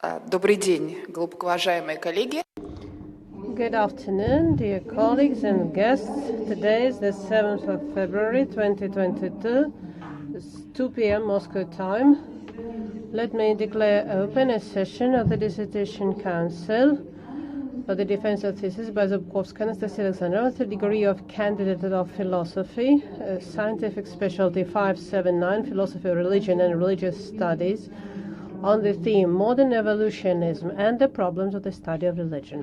Добрый день, глубоко уважаемые коллеги. Good afternoon, dear colleagues and guests. Today is the 7th of February 2022. It's 2 p.m. Moscow time. Let me declare open a session of the Dissertation Council for the Defense of Thesis by Zubkovskaya, Anastasia, Alexandrovna, with the degree of Candidate of Philosophy, Scientific Specialty 579, Philosophy of Religion and Religious Studies, on the theme Modern Evolutionism and the Problems of the Study of Religion.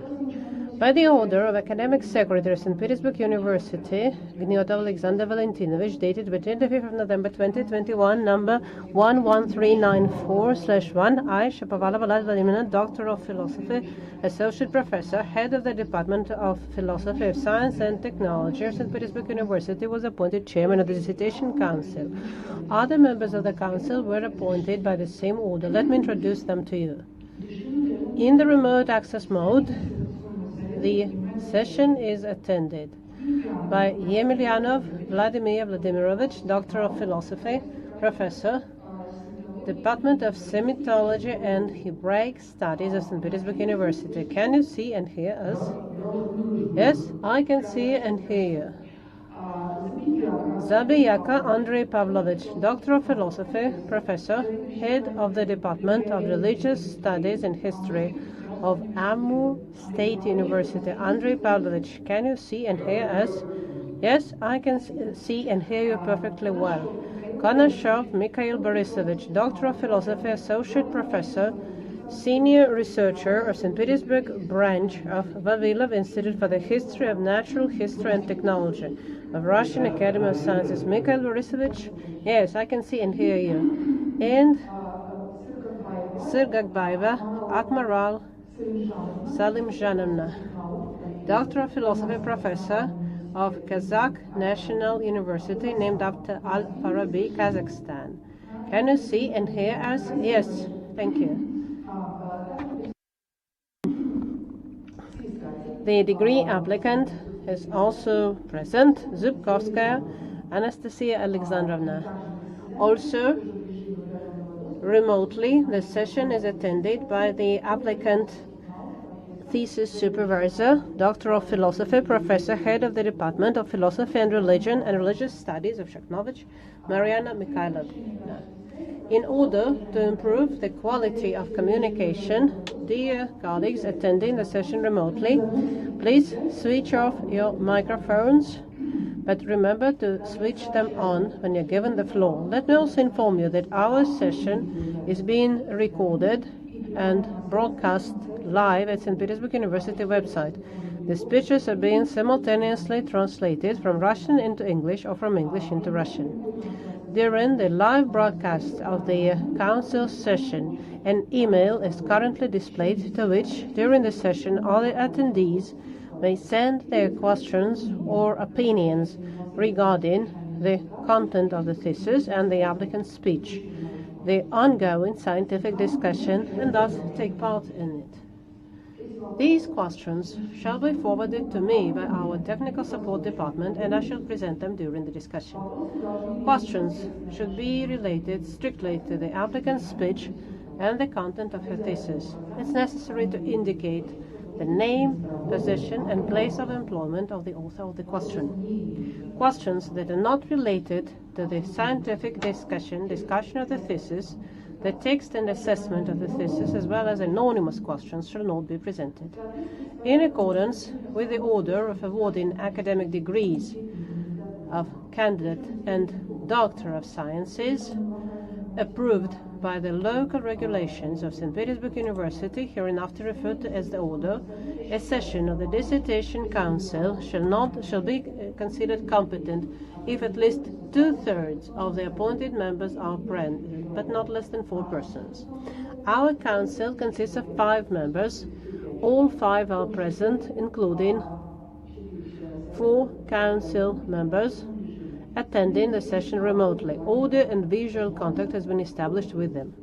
By the order of Academic Secretary of St. Petersburg University, Gniotov Alexander Valentinovich, dated the 25th of November 2021, number 11394/1, I, Shapovalova Vladimir, Doctor of Philosophy, Associate Professor, Head of the Department of Philosophy of Science and Technology of St. Petersburg University, was appointed Chairman of the Dissertation Council. Other members of the Council were appointed by the same order. Let me introduce them to you. In the remote access mode, the session is attended by Yemelyanov Vladimir Vladimirovich, Doctor of Philosophy, Professor, Department of Semitology and Hebraic Studies of St. Petersburg University. Can you see and hear us? Yes, I can see and hear you. Zabiyaka Andrei Pavlovich, Doctor of Philosophy, Professor, Head of the Department of Religious Studies and History of Amur State University. Andrei Pavlovich, can you see and hear us? Yes, I can see and hear you perfectly well. Konashov Mikhail Borisovich, Doctor of Philosophy, Associate Professor, Senior Researcher of St. Petersburg branch of Vavilov Institute for the History of Natural History and Technology of Russian Academy of Sciences. Mikhail Borisovich, yes, I can see and hear you. And Sirgagbaeva Akmaral Salim Janovna, Doctor of Philosophy, Professor of Kazakh National University, named after Al-Farabi, Kazakhstan. Can you see and hear us? Yes, thank you. The degree applicant is also present, Zubkovskaya Anastasia Alexandrovna. Also, remotely, the session is attended by the applicant thesis supervisor, Doctor of Philosophy, Professor, Head of the Department of Philosophy and Religion and Religious Studies of Shakhnovich, Mariana Mikhailovna. In order to improve the quality of communication, dear colleagues attending the session remotely, please switch off your microphones, but remember to switch them on when you're given the floor. Let me also inform you that our session is being recorded and broadcast live at St. Petersburg University website. The speeches are being simultaneously translated from Russian into English or from English into Russian. During the live broadcast of the Council session, an email is currently displayed to which, during the session, all the attendees may send their questions or opinions regarding the content of the thesis and the applicant's speech, the ongoing scientific discussion, and thus take part in it. These questions shall be forwarded to me by our technical support department, and I shall present them during the discussion. Questions should be related strictly to the applicant's speech and the content of her thesis. It's necessary to indicate the name, position, and place of employment of the author of the question. Questions that are not related to the scientific discussion of the thesis, the text and assessment of the thesis, as well as anonymous questions, shall not be presented. In accordance with the order of awarding academic degrees of candidate and Doctor of Sciences, approved by the local regulations of St. Petersburg University, hereinafter referred to as the order, a session of the Dissertation Council shall be considered competent if at least 2/3 of the appointed members are present, but not less than 4 persons. Our council consists of 5 members. All 5 are present, including 4 council members attending the session remotely. Audio and visual contact has been established with them.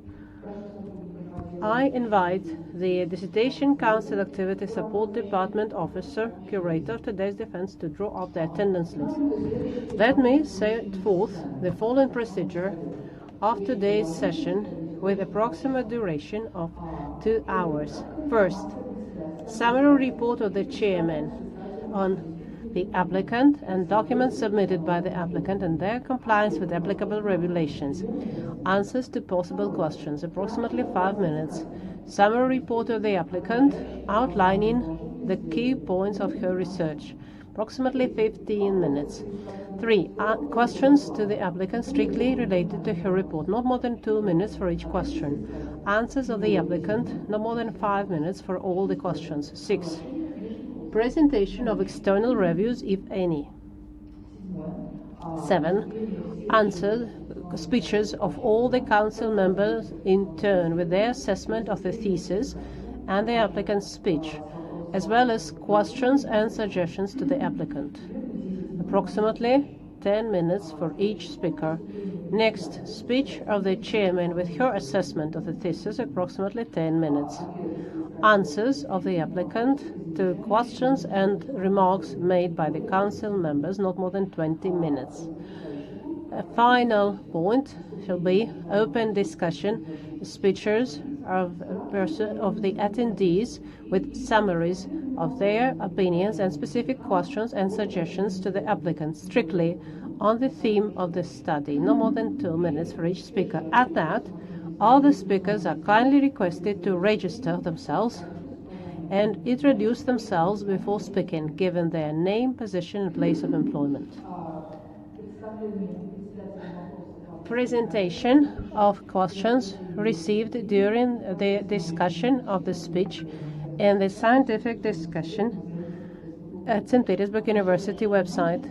I invite the Dissertation Council Activity Support Department Officer, Curator of today's defense, to draw up the attendance list. Let me set forth the following procedure of today's session, with approximate duration of 2 hours. First, summary report of the chairman on the applicant and documents submitted by the applicant and their compliance with applicable regulations. Answers to possible questions, approximately 5 minutes. Summary report of the applicant outlining the key points of her research, approximately 15 minutes. 3. Questions to the applicant strictly related to her report, not more than 2 minutes for each question. Answers of the applicant, no more than 5 minutes for all the questions. 6. Presentation of external reviews, if any. 7. Speeches of all the council members in turn with their assessment of the thesis and the applicant's speech, as well as questions and suggestions to the applicant. Approximately 10 minutes for each speaker. Next, speech of the chairman with her assessment of the thesis, approximately 10 minutes. Answers of the applicant to questions and remarks made by the council members, not more than 20 minutes. A final point shall be open discussion, speeches of the attendees with summaries of their opinions and specific questions and suggestions to the applicant, strictly on the theme of the study, no more than 2 minutes for each speaker. At that, all the speakers are kindly requested to register themselves and introduce themselves before speaking, given their name, position, and place of employment. Presentation of questions received during the discussion of the speech and the scientific discussion at St. Petersburg University website.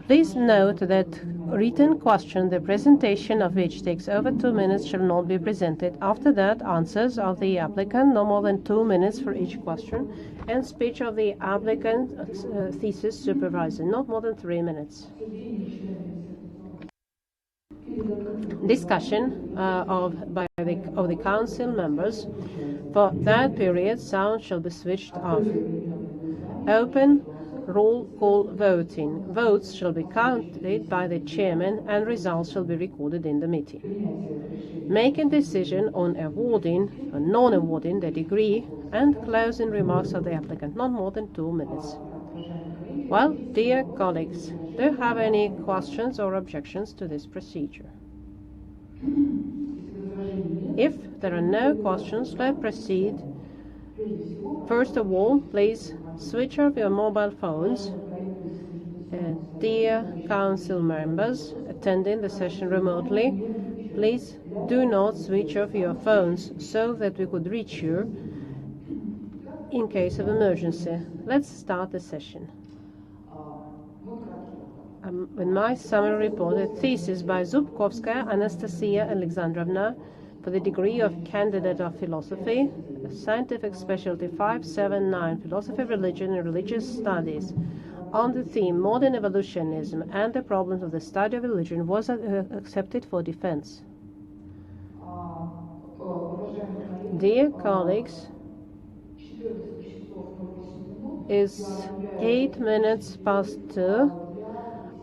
Please note that written question, the presentation of which takes over 2 minutes, shall not be presented. After that, answers of the applicant, no more than 2 minutes for each question, and speech of the applicant thesis supervisor, not more than 3 minutes. Discussion of the council members. For that period, sound shall be switched off. Open roll call voting. Votes shall be counted by the chairman and results shall be recorded in the meeting. Making decision on awarding or non-awarding the degree and closing remarks of the applicant, not more than 2 minutes. Well, dear colleagues, do you have any questions or objections to this procedure? If there are no questions, let's proceed. First of all, please switch off your mobile phones. Dear council members attending the session remotely, please do not switch off your phones so that we could reach you in case of emergency. Let's start the session. With my summary report, a thesis by Zubkovskaya, Anastasia, Alexandrovna, for the degree of Candidate of Philosophy, Scientific Specialty 579, Philosophy of Religion and Religious Studies, on the theme Modern Evolutionism and the Problems of the Study of Religion, was accepted for defense. Dear colleagues, it's 8 minutes past 2.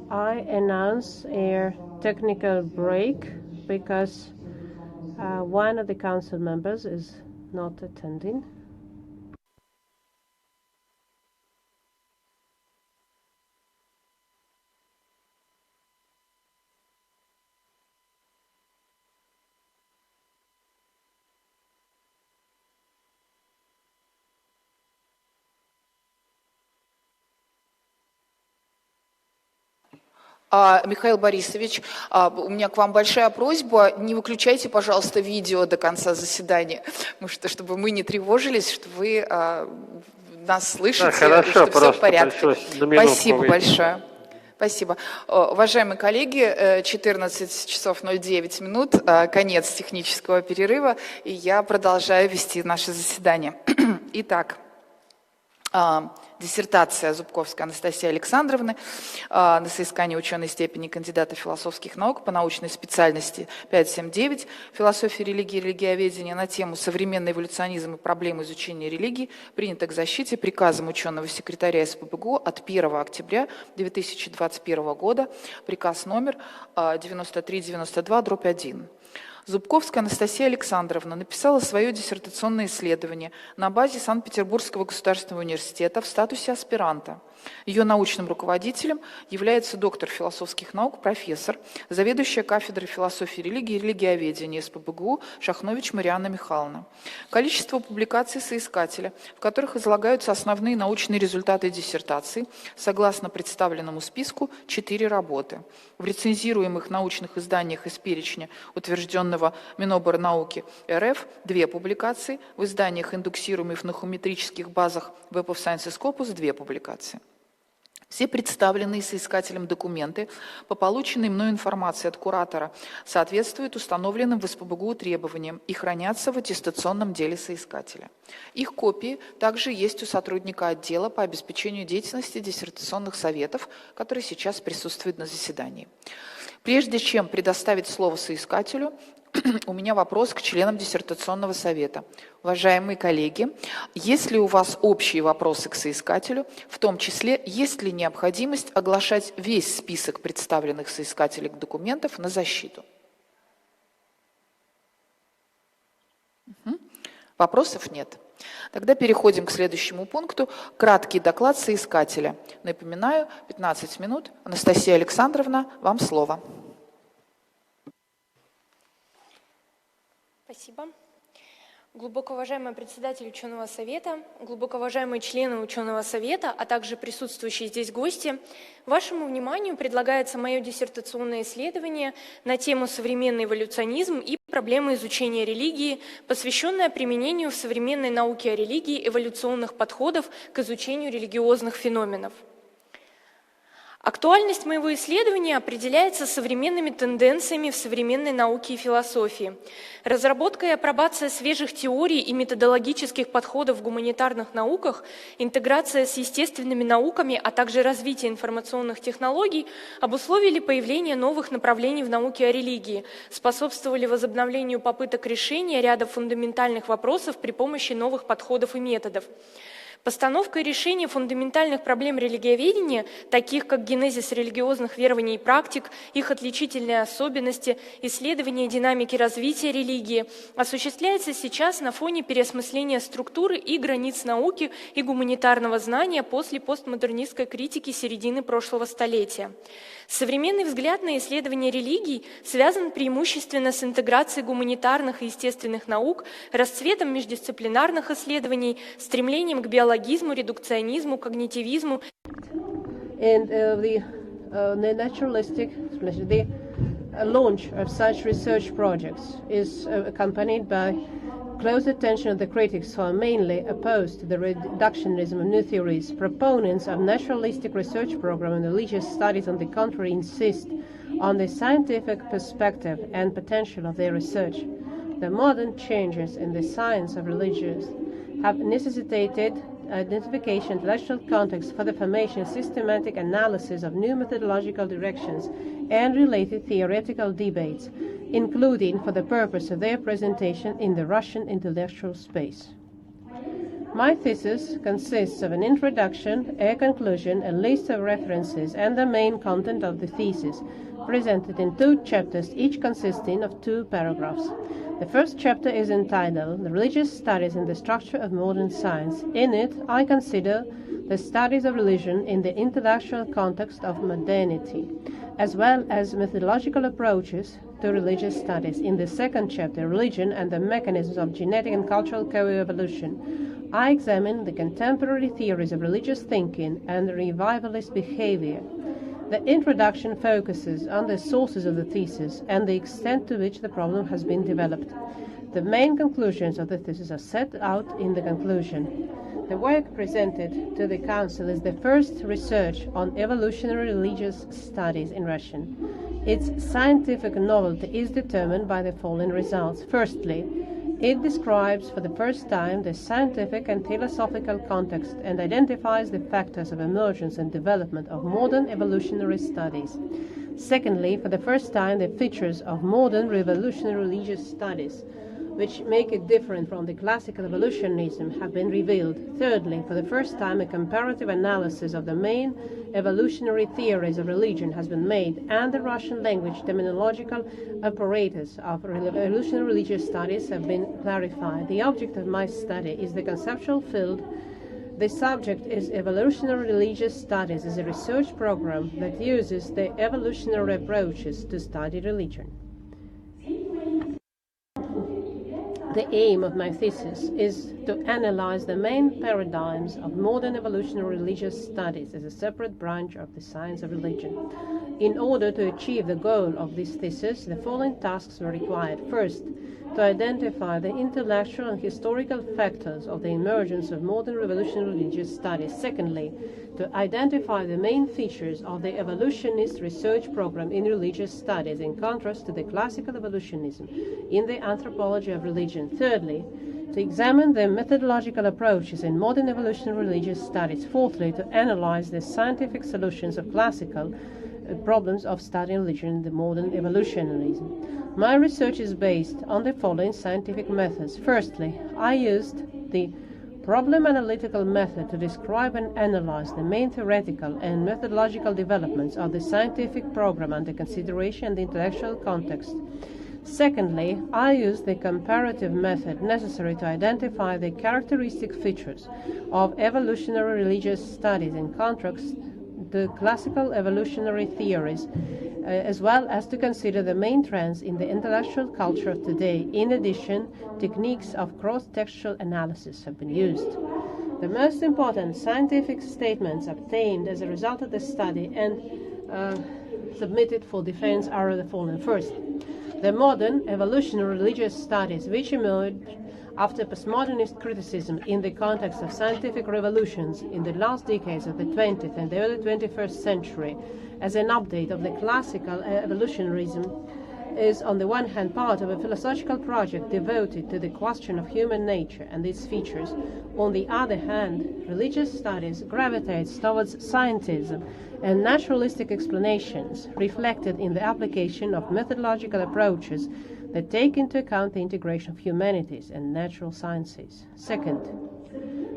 I announce a technical break because one of the council members is not attending. Михаил Борисович, у меня к вам большая просьба, не выключайте, пожалуйста, видео до конца заседания, потому что, чтобы мы не тревожились, что вы нас слышите, хорошо, что все в порядке. Спасибо большое. Спасибо. Уважаемые коллеги, 14 часов 09 минут, конец технического перерыва, и я продолжаю вести наше заседание. Итак, диссертация Зубковской Анастасии Александровны на соискание ученой степени кандидата философских наук по научной специальности 579 «Философия религии и религиоведения» на тему «Современный эволюционизм и проблемы изучения религии» принята к защите приказом ученого секретаря СПбГУ от 1 октября 2021 года, приказ номер 9392/1. Зубковская Анастасия Александровна написала свое диссертационное исследование на базе Санкт-Петербургского государственного университета в статусе аспиранта. Ее научным руководителем является доктор философских наук, профессор, заведующая кафедрой философии религии и религиоведения СПбГУ Шахнович Марианна Михайловна. Количество публикаций соискателя, в которых излагаются основные научные результаты диссертации, согласно представленному списку, 4 работы. В рецензируемых научных изданиях из перечня, утвержденного Миноборнауки РФ, 2 публикации, в изданиях, индексируемых в нахуметрических базах Web of Science и Scopus, 2 публикации. Все представленные соискателем документы по полученной мной информации от куратора соответствуют установленным в СПбГУ требованиям и хранятся в аттестационном деле соискателя. Их копии также есть у сотрудника отдела по обеспечению деятельности диссертационных советов, который сейчас присутствует на заседании. Прежде чем предоставить слово соискателю, у меня вопрос к членам диссертационного совета. Уважаемые коллеги, есть ли у вас общие вопросы к соискателю, в том числе, есть ли необходимость оглашать весь список представленных соискателей документов на защиту? Вопросов нет. Тогда переходим к следующему пункту. Краткий доклад соискателя. Напоминаю, 15 минут. Анастасия Александровна, вам слово. Спасибо. Глубоко уважаемый председатель ученого совета, глубоко уважаемые члены ученого совета, а также присутствующие здесь гости, вашему вниманию предлагается мое диссертационное исследование на тему «Современный эволюционизм и проблемы изучения религии», посвященное применению в современной науке о религии эволюционных подходов к изучению религиозных феноменов. Актуальность моего исследования определяется современными тенденциями в современной науке и философии. Разработка и апробация свежих теорий и методологических подходов в гуманитарных науках, интеграция с естественными науками, а также развитие информационных технологий обусловили появление новых направлений в науке о религии, способствовали возобновлению попыток решения ряда фундаментальных вопросов при помощи новых подходов и методов. Постановка и решение фундаментальных проблем религиоведения, таких как генезис религиозных верований и практик, их отличительные особенности, исследование динамики развития религии, осуществляется сейчас на фоне переосмысления структуры и границ науки и гуманитарного знания после постмодернистской критики середины прошлого столетия. Современный взгляд на исследование религий связан преимущественно с интеграцией гуманитарных и естественных наук, расцветом междисциплинарных исследований, стремлением к биологизму, редукционизму, когнитивизму. And the naturalistic, the launch of such research projects is accompanied by close attention of the critics who are mainly opposed to the reductionism of new theories. Proponents of naturalistic research program and religious studies, on the contrary, insist on the scientific perspective and potential of their research. The modern changes in the science of religions have necessitated identification of intellectual context for the formation and systematic analysis of new methodological directions and related theoretical debates, including for the purpose of their presentation in the Russian intellectual space. My thesis consists of an introduction, a conclusion, a list of references, and the main content of the thesis, presented in 2 chapters, each consisting of 2 paragraphs. The first chapter is entitled "The Religious Studies and the Structure of Modern Science." In it, I consider the studies of religion in the intellectual context of modernity, as well as methodological approaches to religious studies. In the second chapter, Religion and the Mechanisms of Genetic and Cultural Co-evolution, I examine the contemporary theories of religious thinking and revivalist behavior. The introduction focuses on the sources of the thesis and the extent to which the problem has been developed. The main conclusions of the thesis are set out in the conclusion. The work presented to the Council is the first research on evolutionary religious studies in Russian. Its scientific novelty is determined by the following results. Firstly, it describes for the first time the scientific and philosophical context and identifies the factors of emergence and development of modern evolutionary studies. Secondly, for the first time, the features of modern revolutionary religious studies. which make it different from the classical evolutionism, have been revealed. Thirdly, for the first time, a comparative analysis of the main evolutionary theories of religion has been made, and the Russian language terminological apparatus of evolutionary religious studies have been clarified. The object of my study is the conceptual field. The subject is evolutionary religious studies as a research program that uses the evolutionary approaches to study religion. The aim of my thesis is to analyze the main paradigms of modern evolutionary religious studies as a separate branch of the science of religion. In order to achieve the goal of this thesis, the following tasks were required. First, to identify the intellectual and historical factors of the emergence of modern evolutionary religious studies. Secondly, to identify the main features of the evolutionist research program in religious studies in contrast to the classical evolutionism in the anthropology of religion. Thirdly, to examine the methodological approaches in modern evolutionary religious studies. Fourthly, to analyze the scientific solutions of classical problems of studying religion in the modern evolutionism. My research is based on the following scientific methods. Firstly, I used the problem analytical method to describe and analyze the main theoretical and methodological developments of the scientific program under consideration in the intellectual context. Secondly, I used the comparative method necessary to identify the characteristic features of evolutionary religious studies in contrast to classical evolutionary theories, as well as to consider the main trends in the intellectual culture of today. In addition, techniques of cross-textual analysis have been used. The most important scientific statements obtained as a result of the study and submitted for defense are the following. First, the modern evolutionary religious studies, which emerged after postmodernist criticism in the context of scientific revolutions in the last decades of the 20th and the early 21st century, as an update of the classical evolutionarism, is on the one hand part of a philosophical project devoted to the question of human nature and its features. On the other hand, religious studies gravitates towards scientism and naturalistic explanations reflected in the application of methodological approaches that take into account the integration of humanities and natural sciences. Second,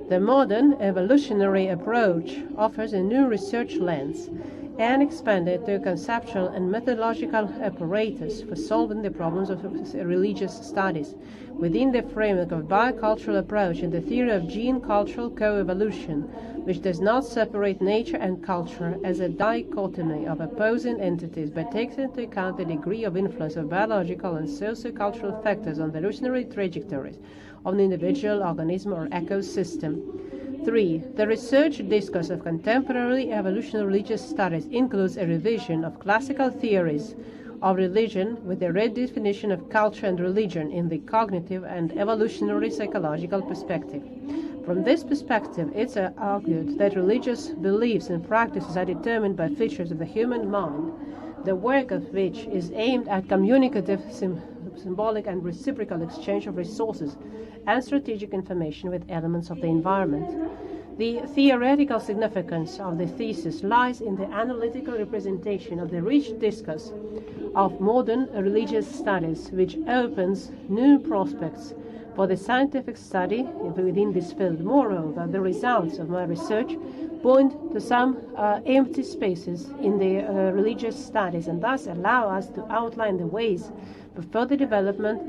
the modern evolutionary approach offers a new research lens and expanded to a conceptual and methodological apparatus for solving the problems of religious studies within the framework of biocultural approach and the theory of gene-cultural coevolution, which does not separate nature and culture as a dichotomy of opposing entities, but takes into account the degree of influence of biological and socio-cultural factors on the evolutionary trajectories of an individual organism or ecosystem. 3. The research discourse of contemporary evolutionary religious studies includes a revision of classical theories of religion with a redefinition of culture and religion in the cognitive and evolutionary psychological perspective. From this perspective, it's argued that religious beliefs and practices are determined by features of the human mind, the work of which is aimed at communicative, symbolic and reciprocal exchange of resources and strategic information with elements of the environment. The theoretical significance of the thesis lies in the analytical representation of the rich discourse of modern religious studies, which opens new prospects for the scientific study within this field. Moreover, the results of my research point to some empty spaces in the religious studies and thus allow us to outline the ways for further development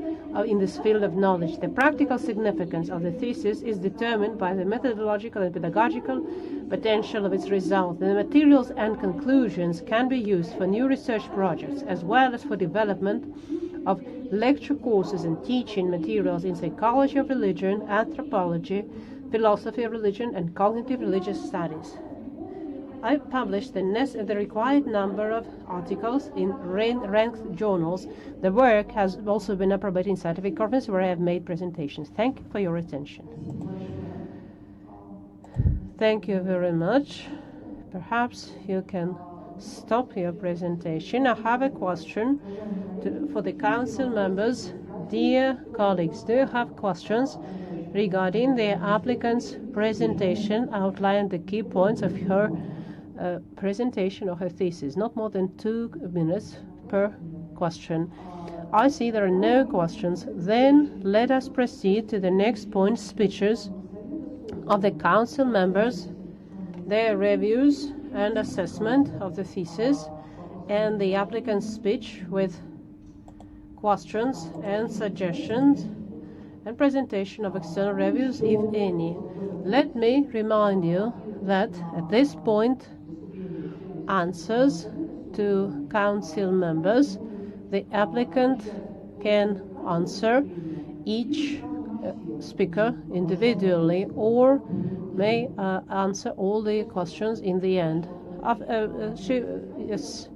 in this field of knowledge. The practical significance of the thesis is determined by the methodological and pedagogical potential of its results. The materials and conclusions can be used for new research projects as well as for development of lecture courses and teaching materials in psychology of religion, anthropology, philosophy of religion, and cognitive religious studies. I published the required number of articles in ranked journals. The work has also been appropriated in scientific conferences where I have made presentations. Thank you for your attention. Thank you very much. Perhaps you can stop your presentation. I have a question for the council members. Dear colleagues, do you have questions regarding the applicant's presentation? Outline the key points of her presentation of her thesis. Not more than 2 minutes per question. I see there are no questions. Then let us proceed to the next point, speeches of the council members, their reviews and assessment of the thesis, and the applicant's speech with questions and suggestions and presentation of external reviews, if any. Let me remind you that at this point, answers to council members, the applicant can answer each speaker individually or may answer all the questions in the end. Yes,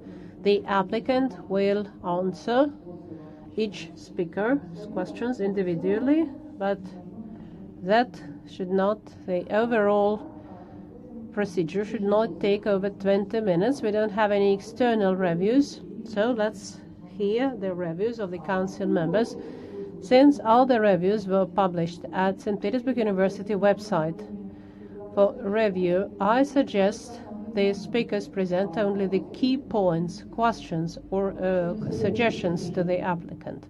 the applicant will answer each speaker's questions individually, but that should not, the overall procedure should not take over 20 minutes. We don't have any external reviews, so let's hear the reviews of the council members. Since all the reviews were published at St. Petersburg University website for review, I suggest the speakers present only the key points, questions, or suggestions to the applicant.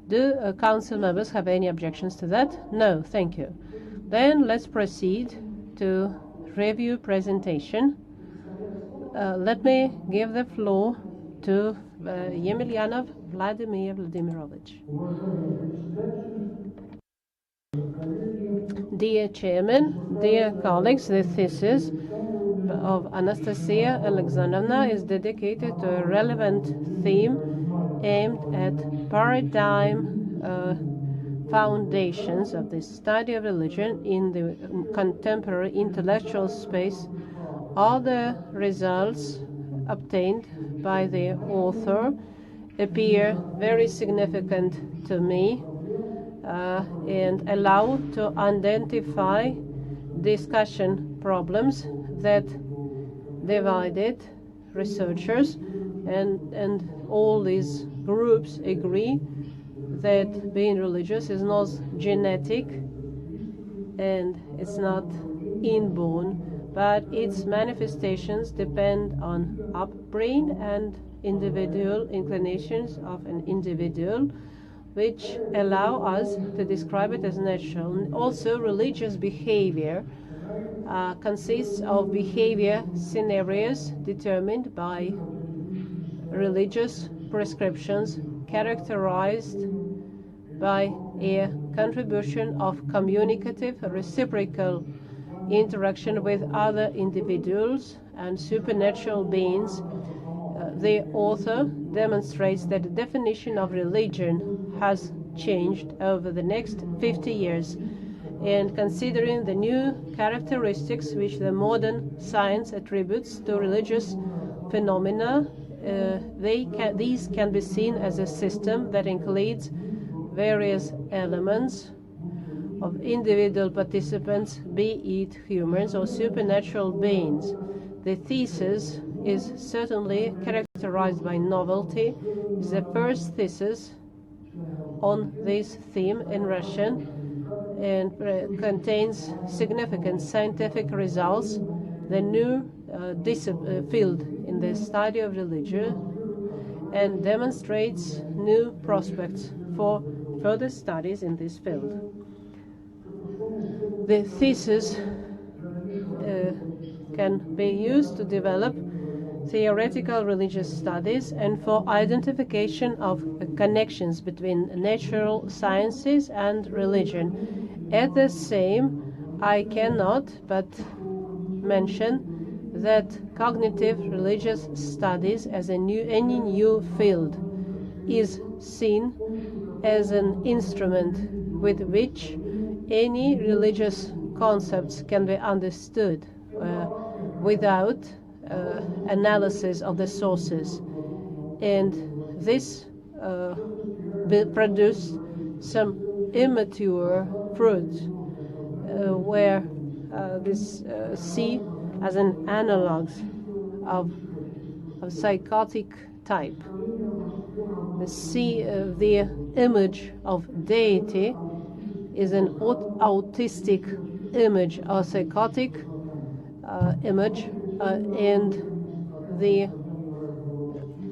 Do council members have any objections to that? No, thank you. Then let's proceed to review presentation. Let me give the floor to Yemelyanov Vladimir Vladimirovich. Dear Chairman, dear colleagues, the thesis of Anastasia Alexandrovna is dedicated to a relevant theme aimed at paradigm foundations of the study of religion in the contemporary intellectual space. All the results obtained by the author appear very significant to me and allow to identify discussion problems that divided researchers, and all these groups agree that being religious is not genetic and it's not inborn, but its manifestations depend on upbringing and individual inclinations of an individual, which allow us to describe it as natural. Also, religious behavior consists of behavior scenarios determined by religious prescriptions characterized by a contribution of communicative reciprocal interaction with other individuals and supernatural beings. The author demonstrates that the definition of religion has changed over the next 50 years, and considering the new characteristics which the modern science attributes to religious phenomena, these can be seen as a system that includes various elements of individual participants, be it humans or supernatural beings. The thesis is certainly characterized by novelty. It's the first thesis on this theme in Russian and contains significant scientific results. The new field in the study of religion and demonstrates new prospects for further studies in this field. The thesis can be used to develop theoretical religious studies and for identification of connections between natural sciences and religion. At the same, I cannot but mention that cognitive religious studies as any new field is seen as an instrument with which any religious concepts can be understood without analysis of the sources, and this produced some immature fruit where this see as an analog of psychotic type. The image of deity is an autistic image or psychotic image, and the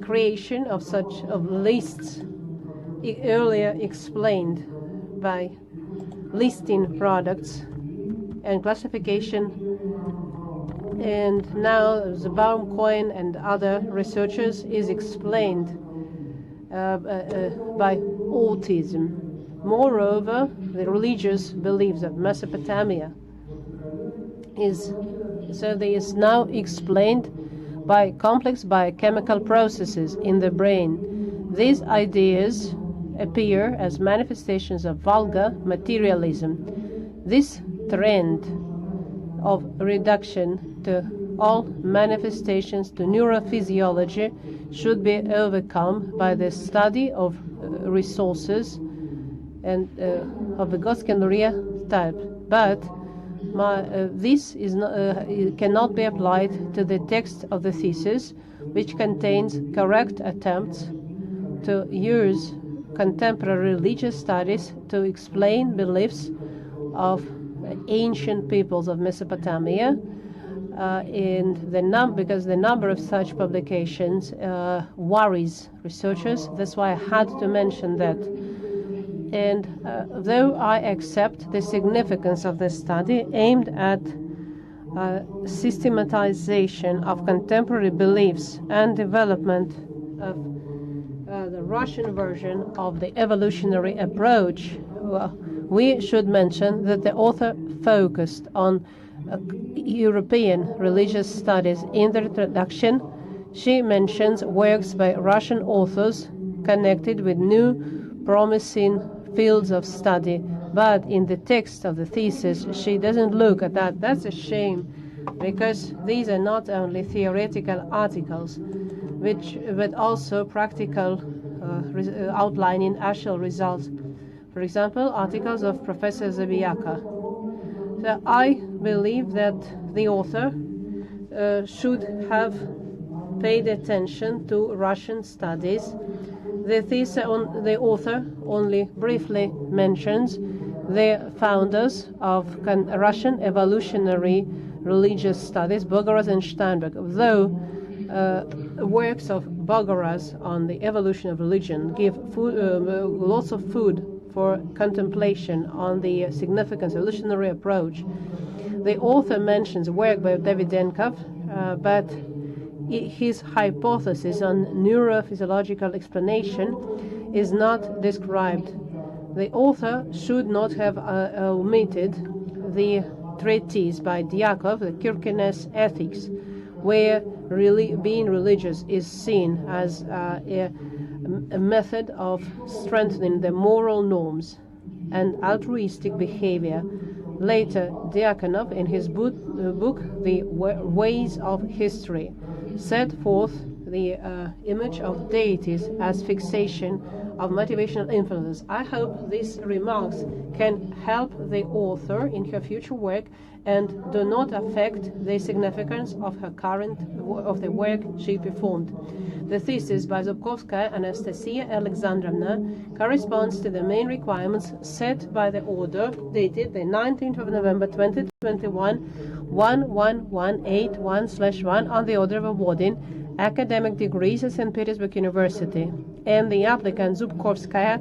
creation of such lists earlier explained by listing products and classification, and now the Baumcoin and other researchers is explained by autism. Moreover, the religious beliefs of Mesopotamia is now explained by complex biochemical processes in the brain. These ideas appear as manifestations of vulgar materialism. This trend of reduction to all manifestations to neurophysiology should be overcome by the study of resources and of the Goskenria type. But this is not, cannot be applied to the text of the thesis, which contains correct attempts to use contemporary religious studies to explain beliefs of ancient peoples of Mesopotamia, because the number of such publications worries researchers. That's why I had to mention that. And though I accept the significance of this study aimed at systematization of contemporary beliefs and development of the Russian version of the evolutionary approach, we should mention that the author focused on European religious studies. In the introduction, she mentions works by Russian authors connected with new, promising fields of study, but in the text of the thesis, she doesn't look at that. That's a shame, because these are not only theoretical articles, but also practical outlining actual results. For example, articles of Professor Zabiaka. So I believe that the author should have paid attention to Russian studies. The author only briefly mentions the founders of Russian evolutionary religious studies, Bogoraz and Steinberg. Though works of Bogoraz on the evolution of religion give lots of food for contemplation on the significance of evolutionary approach, the author mentions work by Davydenkov, but his hypothesis on neurophysiological explanation is not described. The author should not have omitted the treatise by Diakov, the Kirkenes Ethics, where being religious is seen as a method of strengthening the moral norms and altruistic behavior. Later, Diakonov, in his book The Ways of History, set forth the image of deities as fixation of motivational influences. I hope these remarks can help the author in her future work and do not affect the significance of the work she performed. The thesis by Zubkovskaya, Anastasia, Alexandrovna corresponds to the main requirements set by the order dated the 19th of November 2021, 11181/1 on the order of awarding academic degrees at St. Petersburg University, and the applicant Zubkovskaya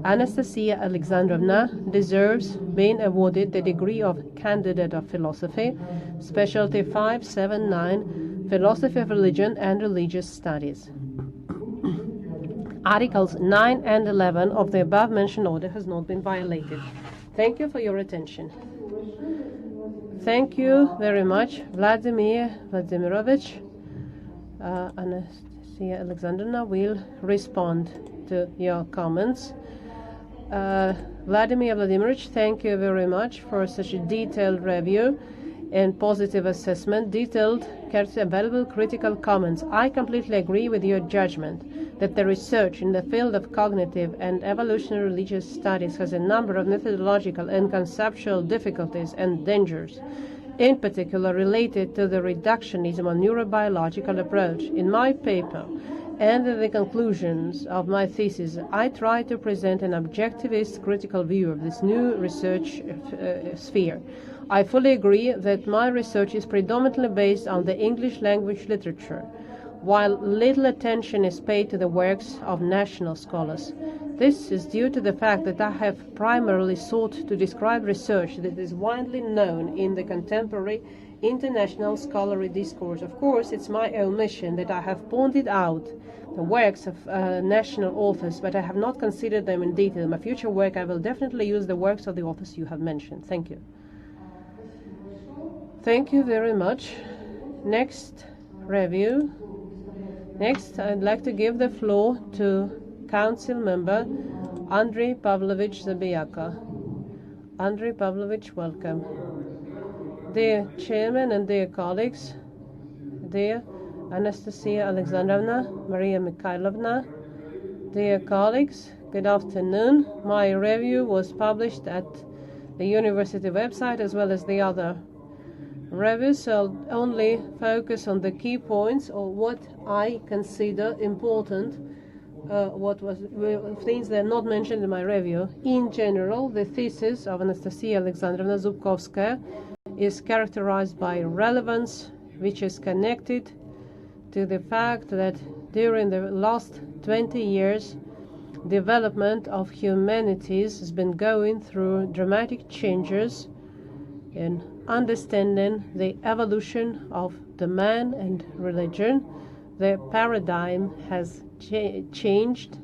Anastasia Alexandrovna deserves being awarded the degree of Candidate of Philosophy, Specialty 579, Philosophy of Religion and Religious Studies. Articles 9 and 11 of the above-mentioned order has not been violated. Thank you for your attention. Thank you very much, Vladimir Vladimirovich. Anastasia Alexandrovna will respond to your comments. Vladimir Vladimirovich, thank you very much for such a detailed review and positive assessment, detailed, available critical comments. I completely agree with your judgment that the research in the field of cognitive and evolutionary religious studies has a number of methodological and conceptual difficulties and dangers, in particular related to the reductionism or neurobiological approach. In my paper and in the conclusions of my thesis, I try to present an objectivist critical view of this new research sphere. I fully agree that my research is predominantly based on the English language literature. while little attention is paid to the works of national scholars. This is due to the fact that I have primarily sought to describe research that is widely known in the contemporary international scholarly discourse. Of course, it's my own mission that I have pointed out the works of national authors, but I have not considered them in detail. In my future work, I will definitely use the works of the authors you have mentioned. Thank you. Thank you very much. Next review. Next, I'd like to give the floor to Council Member Andrei Pavlovich Zabiaka. Andrei Pavlovich, welcome. Dear Chairman and dear colleagues, dear Anastasia Alexandrovna, Maria Mikhailovna, dear colleagues, good afternoon. My review was published at the university website as well as the other reviews. I'll only focus on the key points or what I consider important, things that are not mentioned in my review. In general, the thesis of Anastasia Alexandrovna Zubkovskaya is characterized by relevance, which is connected to the fact that during the last 20 years, development of humanities has been going through dramatic changes in understanding the evolution of the man and religion. The paradigm has changed.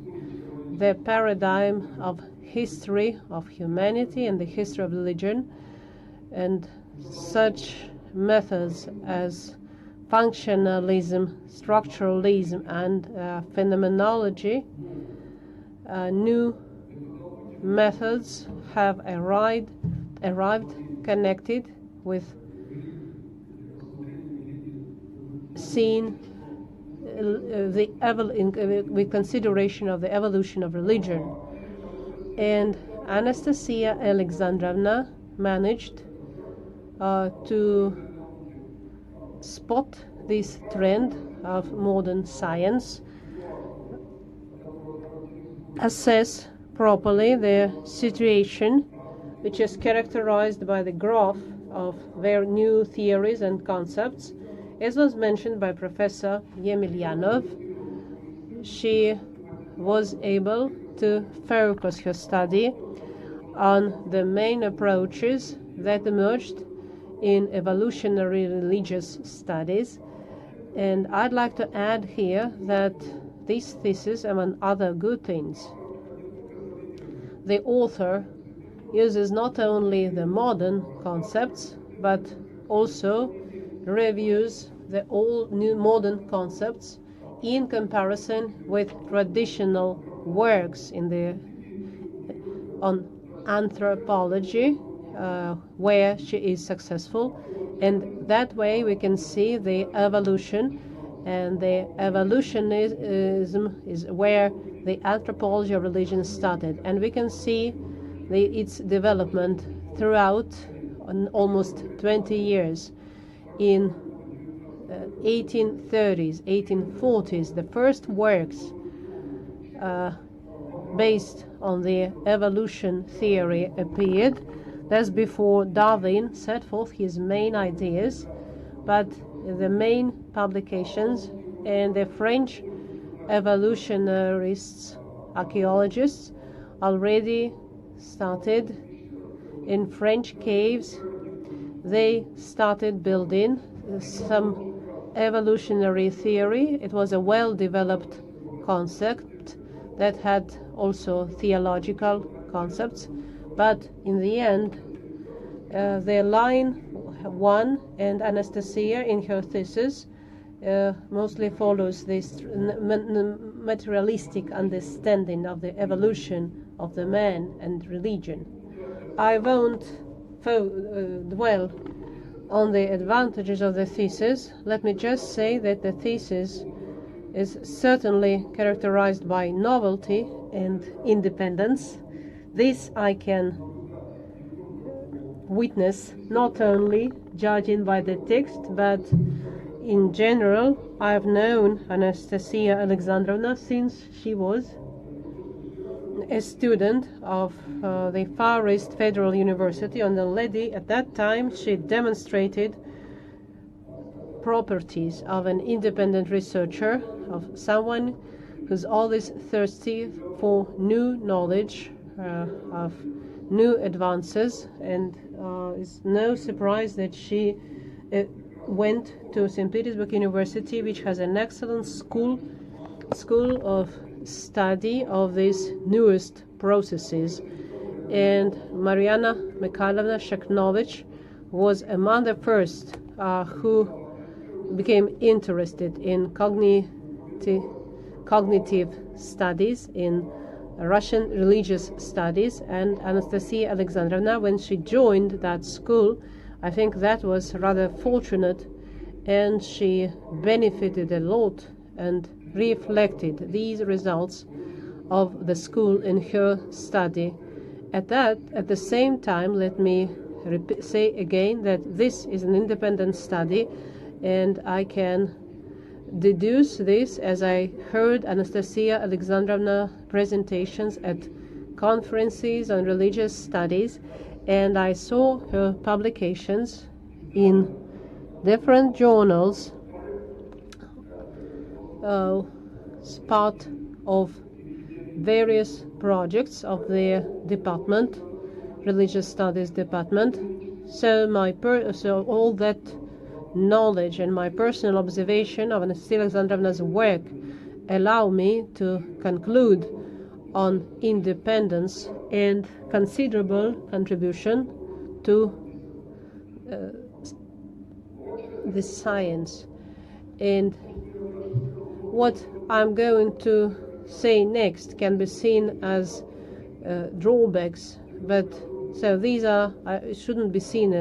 The paradigm of history of humanity and the history of religion, and such methods as functionalism, structuralism, and phenomenology, new methods have arrived connected with seeing with consideration of the evolution of religion. And Anastasia Alexandrovna managed to spot this trend of modern science, assess properly the situation, which is characterized by the growth of their new theories and concepts. As was mentioned by Professor Yemelyanov, she was able to focus her study on the main approaches that emerged in evolutionary religious studies. And I'd like to add here that this thesis, among other good things, the author uses not only the modern concepts, but also reviews the all new modern concepts in comparison with traditional works on anthropology, where she is successful. And that way we can see the evolution, and the evolutionism is where the anthropology of religion started. And we can see its development throughout almost 20 years. In 1830s, 1840s, the first works based on the evolution theory appeared. That's before Darwin set forth his main ideas, but the main publications and the French evolutionists, archaeologists, already started in French caves. They started building some evolutionary theory. It was a well-developed concept that had also theological concepts, but in the end, the line one, and Anastasia in her thesis mostly follows this materialistic understanding of the evolution of the man and religion. I won't dwell on the advantages of the thesis. Let me just say that the thesis is certainly characterized by novelty and independence. This I can witness not only judging by the text, but in general. I've known Anastasia Alexandrovna since she was a student of the Far East Federal University. And already at that time she demonstrated properties of an independent researcher, of someone who's always thirsty for new knowledge, of new advances, and it's no surprise that she went to St. Petersburg University, which has an excellent school of study of these newest processes. And Mariana Mikhailovna Shakhnovich was among the first who became interested in cognitive studies, in Russian religious studies. And Anastasia Alexandrovna, when she joined that school, I think that was rather fortunate, and she benefited a lot and reflected these results of the school in her study. At the same time, let me say again that this is an independent study, and I can deduce this as I heard Anastasia Alexandrovna presentations at conferences on religious studies, and I saw her publications in different journals as part of various projects of their department, religious studies department. So so all that knowledge and my personal observation of Anastasia Alexandrovna's work allow me to conclude on independence and considerable contribution to the science. And what I'm going to say next can be seen as drawbacks, but so these shouldn't be seen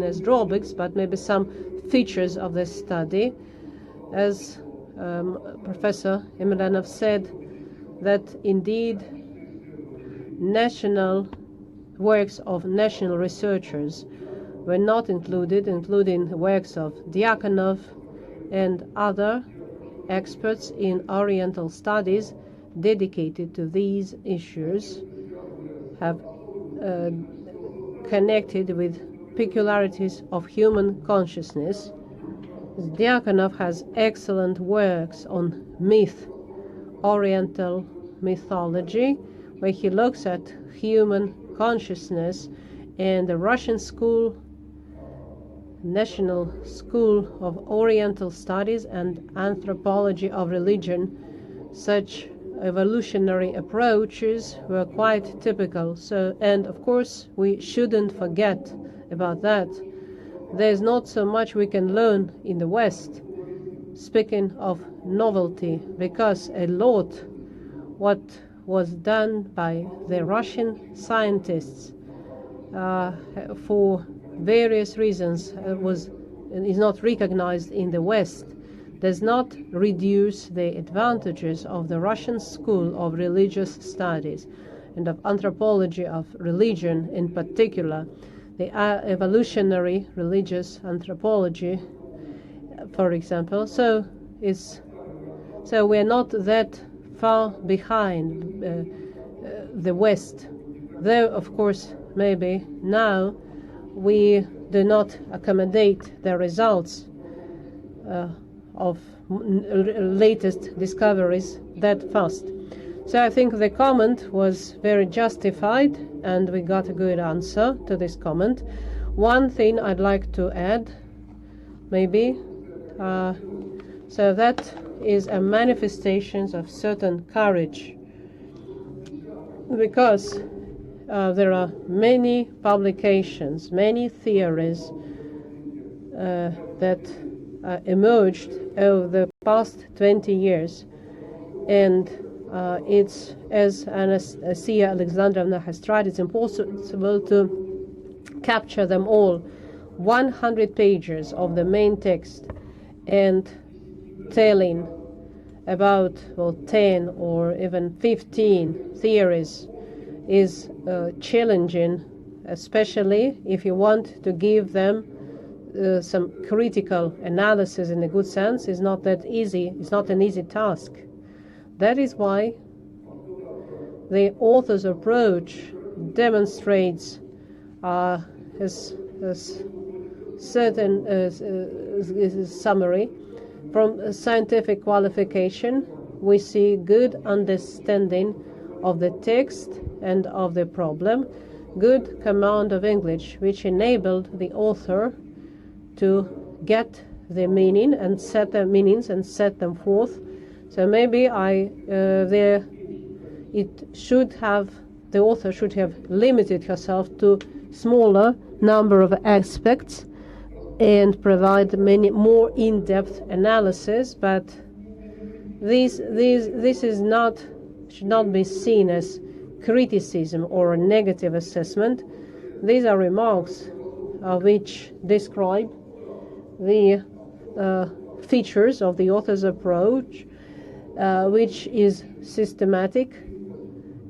as drawbacks, but maybe some features of the study. As Professor Emelianov said, that indeed national works of national researchers were not included, including works of Diakonov and other experts in Oriental studies dedicated to these issues, have connected with peculiarities of human consciousness. Diakonov has excellent works on myth, Oriental mythology, where he looks at human consciousness, and the Russian school, National School of Oriental Studies and Anthropology of Religion, such evolutionary approaches were quite typical. So, and of course, we shouldn't forget about that. There's not so much we can learn in the West, speaking of novelty, because a lot what was done by the Russian scientists for various reasons is not recognized in the West, does not reduce the advantages of the Russian School of Religious Studies and of anthropology of religion in particular, the evolutionary religious anthropology, for example. So we're not that far behind the West, though of course maybe now we do not accommodate the results of latest discoveries that fast. So I think the comment was very justified, and we got a good answer to this comment. One thing I'd like to add, maybe, so that is a manifestation of certain courage, because there are many publications, many theories that emerged over the past 20 years, and it's, as Anastasia Alexandrovna has tried, it's impossible to capture them all. 100 pages of the main text, and telling about 10 or even 15 theories is challenging, especially if you want to give them some critical analysis in a good sense. Is not that easy. It's not an easy task. That is why the author's approach demonstrates his certain summary. From scientific qualification, we see good understanding of the text and of the problem, good command of English, which enabled the author to get the meaning and set the meanings and set them forth. So maybe the author should have limited herself to smaller number of aspects and provide many more in-depth analysis. But this should not be seen as criticism or a negative assessment. These are remarks which describe the features of the author's approach, which is systematic,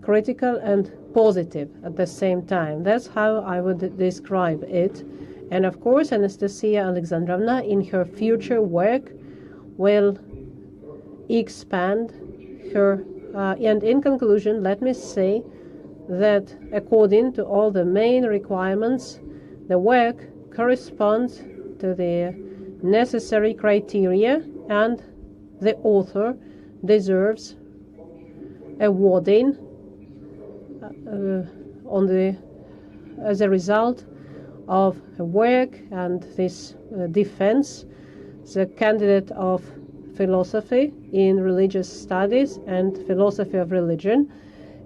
critical, and positive at the same time. That's how I would describe it. And of course, Anastasia Alexandrovna, in her future work, will expand her. And in conclusion, let me say that according to all the main requirements, the work corresponds to the necessary criteria, and the author deserves awarding as a result of her work and this defense, the candidate of philosophy in religious studies and philosophy of religion.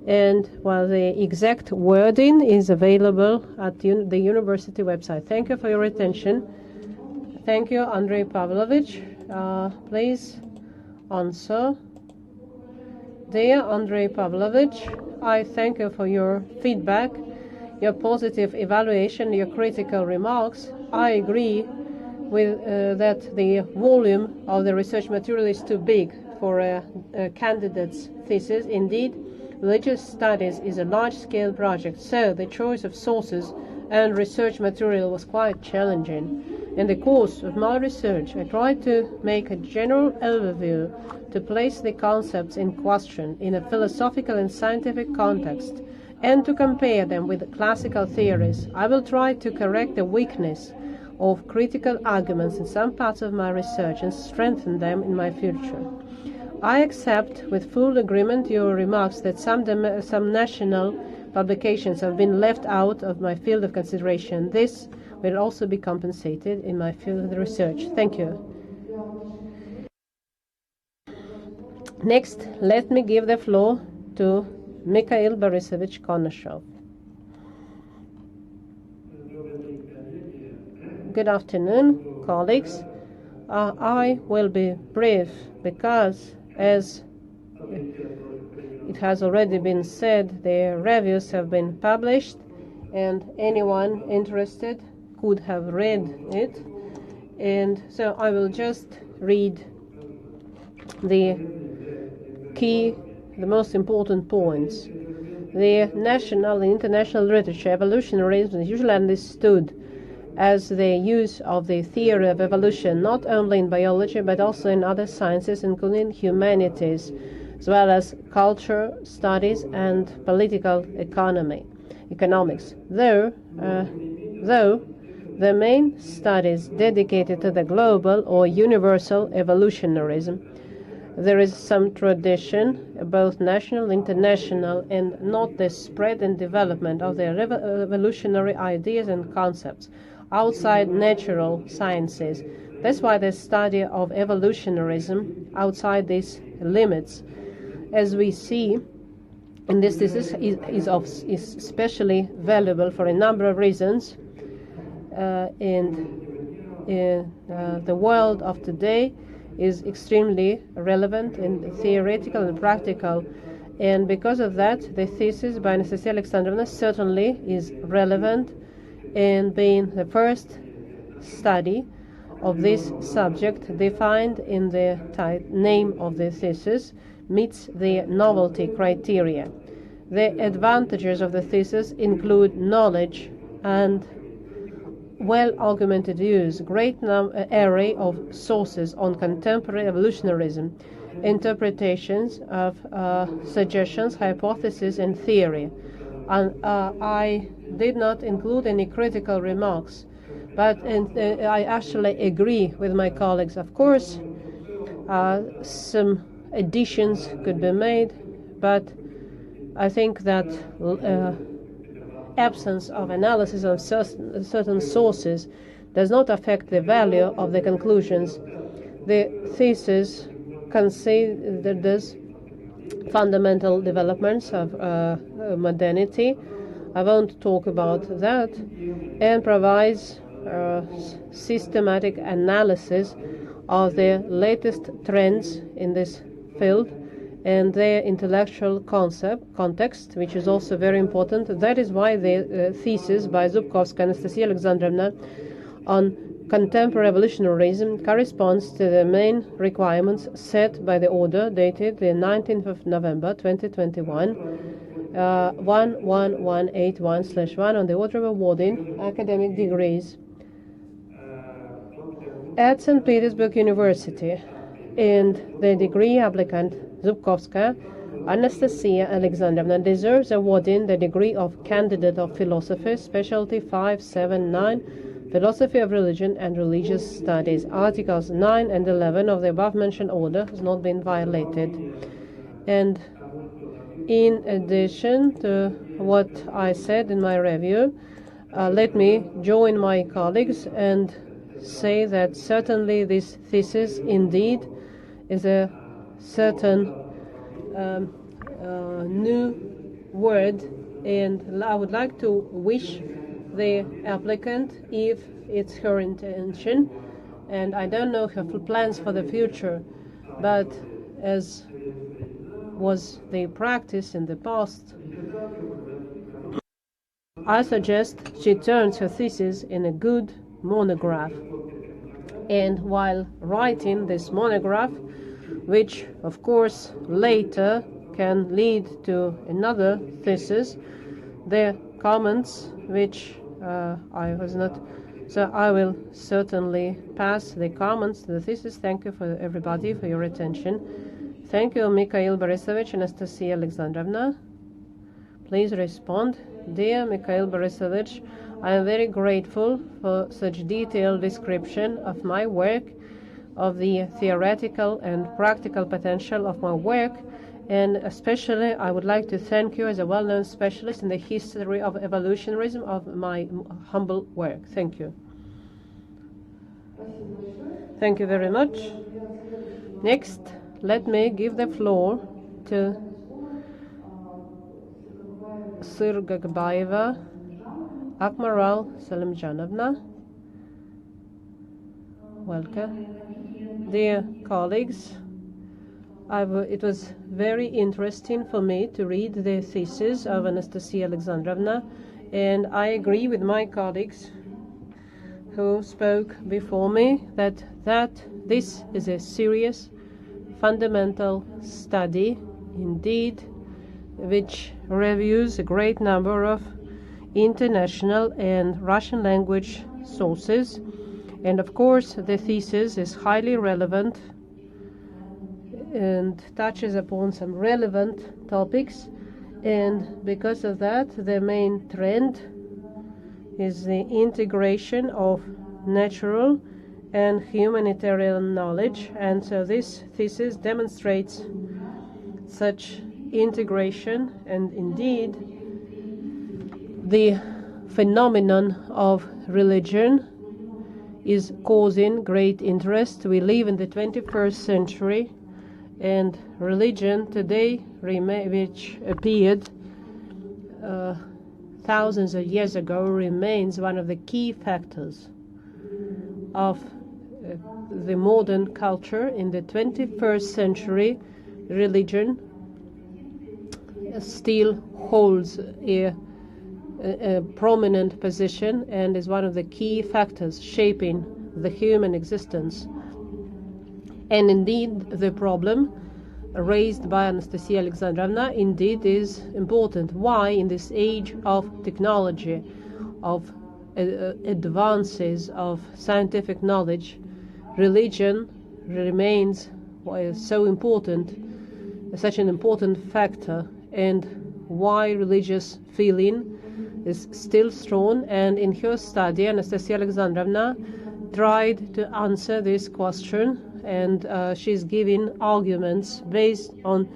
And while the exact wording is available at the university website. Thank you for your attention. Thank you, Andrei Pavlovich. Please answer. Dear Andrei Pavlovich, I thank you for your feedback, your positive evaluation, your critical remarks. I agree with that the volume of the research material is too big for a candidate's thesis. Indeed, religious studies is a large-scale project, so the choice of sources and research material was quite challenging. In the course of my research, I tried to make a general overview to place the concepts in question in a philosophical and scientific context, and to compare them with classical theories. I will try to correct the weakness of critical arguments in some parts of my research and strengthen them in my future. I accept with full agreement your remarks that some national publications have been left out of my field of consideration. This will also be compensated in my field of research. Thank you. Next, let me give the floor to Mikhail Borisovich Konashov. Good afternoon, colleagues. I will be brief because, as it has already been said, the reviews have been published and anyone interested could have read it. And so I will just read the most important points. The national and international literature, evolutionism is usually understood as the use of the theory of evolution, not only in biology but also in other sciences, including humanities, as well as culture studies and political economics. Though the main studies dedicated to the global or universal evolutionism, there is some tradition, both national, international, and not the spread and development of the evolutionary ideas and concepts outside natural sciences. That's why the study of evolutionism outside these limits, as we see in this thesis, is especially valuable for a number of reasons. The world of today is extremely relevant and theoretical and practical, and because of that, the thesis by Anastasia Alexandrovna certainly is relevant, and being the first study of this subject defined in the name of the thesis meets the novelty criteria. The advantages of the thesis include knowledge and well-argumented views, great array of sources on contemporary evolutionism, interpretations of suggestions, hypotheses, and theory. And I did not include any critical remarks, But I actually agree with my colleagues. Of course, some additions could be made, but I think that absence of analysis of certain sources does not affect the value of the conclusions. The thesis considers fundamental developments of modernity. I won't talk about that, and provides systematic analysis of the latest trends in this field and their intellectual context, which is also very important. That is why the thesis by Zubkovskaya Anastasia Alexandrovna on contemporary evolutionism corresponds to the main requirements set by the order dated the 19th of November 2021, 11181/1 on the order of awarding academic degrees. At St. Petersburg University, and the degree applicant Zubkovskaya Anastasia Alexandrovna deserves awarding the degree of Candidate of Philosophy, specialty 579, Philosophy of Religion and Religious Studies. Articles 9 and 11 of the above-mentioned order has not been violated. And in addition to what I said in my review, let me join my colleagues and say that certainly this thesis indeed is a certain new word, and I would like to wish the applicant, if it's her intention, and I don't know her plans for the future, but as was the practice in the past, I suggest she turns her thesis in a good monograph. And while writing this monograph, which of course later can lead to another thesis, the comments which I was not, so I will certainly pass the comments to the thesis. Thank you for everybody for your attention. Thank you, Mikhail Borisovich, Anastasia Alexandrovna. Please respond. Dear Mikhail Borisovich, I am very grateful for such detailed description of my work, of the theoretical and practical potential of my work, and especially I would like to thank you as a well-known specialist in the history of evolutionism of my humble work. Thank you. Thank you very much. Next, let me give the floor to Sirgagbaeva Akmaral Salimjanovna. Welcome. Dear colleagues, it was very interesting for me to read the thesis of Anastasia Alexandrovna, and I agree with my colleagues who spoke before me that this is a serious, fundamental study, indeed, which reviews a great number of international and Russian language sources. And of course, the thesis is highly relevant and touches upon some relevant topics. And because of that, the main trend is the integration of natural and humanitarian knowledge. And so this thesis demonstrates such integration, and indeed the phenomenon of religion is causing great interest. We live in the 21st century, and religion today, which appeared thousands of years ago, remains one of the key factors of the modern culture. In the 21st century, religion still holds a prominent position and is one of the key factors shaping the human existence. And indeed, the problem raised by Anastasia Alexandrovna indeed is important. Why, in this age of technology, of advances of scientific knowledge, religion remains so important, such an important factor, and why religious feeling is still strong, and in her study, Anastasia Alexandrovna tried to answer this question, and she's giving arguments based on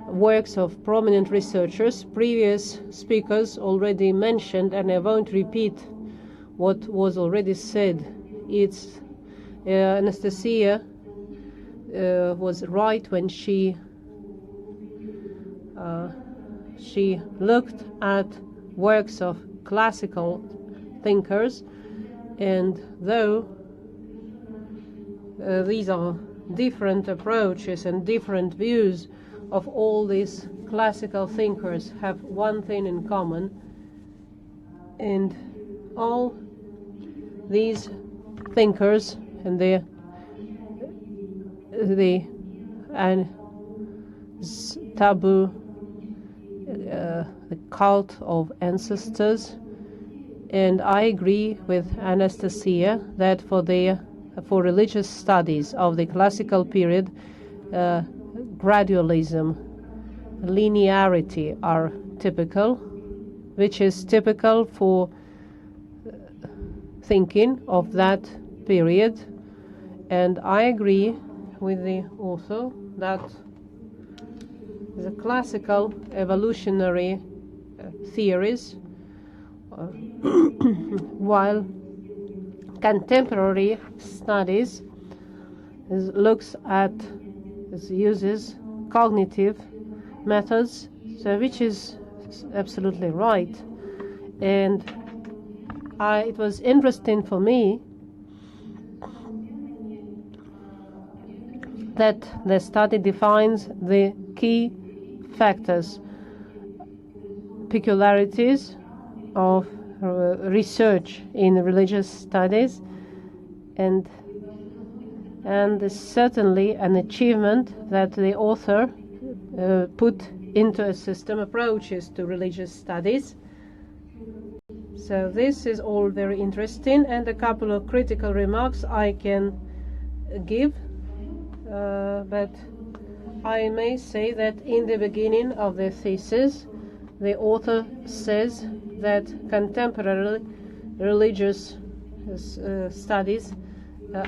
works of prominent researchers. Previous speakers already mentioned, and I won't repeat what was already said. It's Anastasia was right when she looked at works of classical thinkers, and though these are different approaches and different views of all these classical thinkers have one thing in common, and all these thinkers and the taboo, the cult of ancestors. And I agree with Anastasia that for religious studies of the classical period, gradualism, linearity are typical, which is typical for thinking of that period. And I agree with the author that the classical evolutionary theories, while contemporary studies uses cognitive methods, so which is absolutely right. And it was interesting for me that the study defines the key factors, peculiarities of research in religious studies, and certainly an achievement that the author put into a system approaches to religious studies. So this is all very interesting, and a couple of critical remarks I can give, but I may say that in the beginning of the thesis, the author says that contemporary religious studies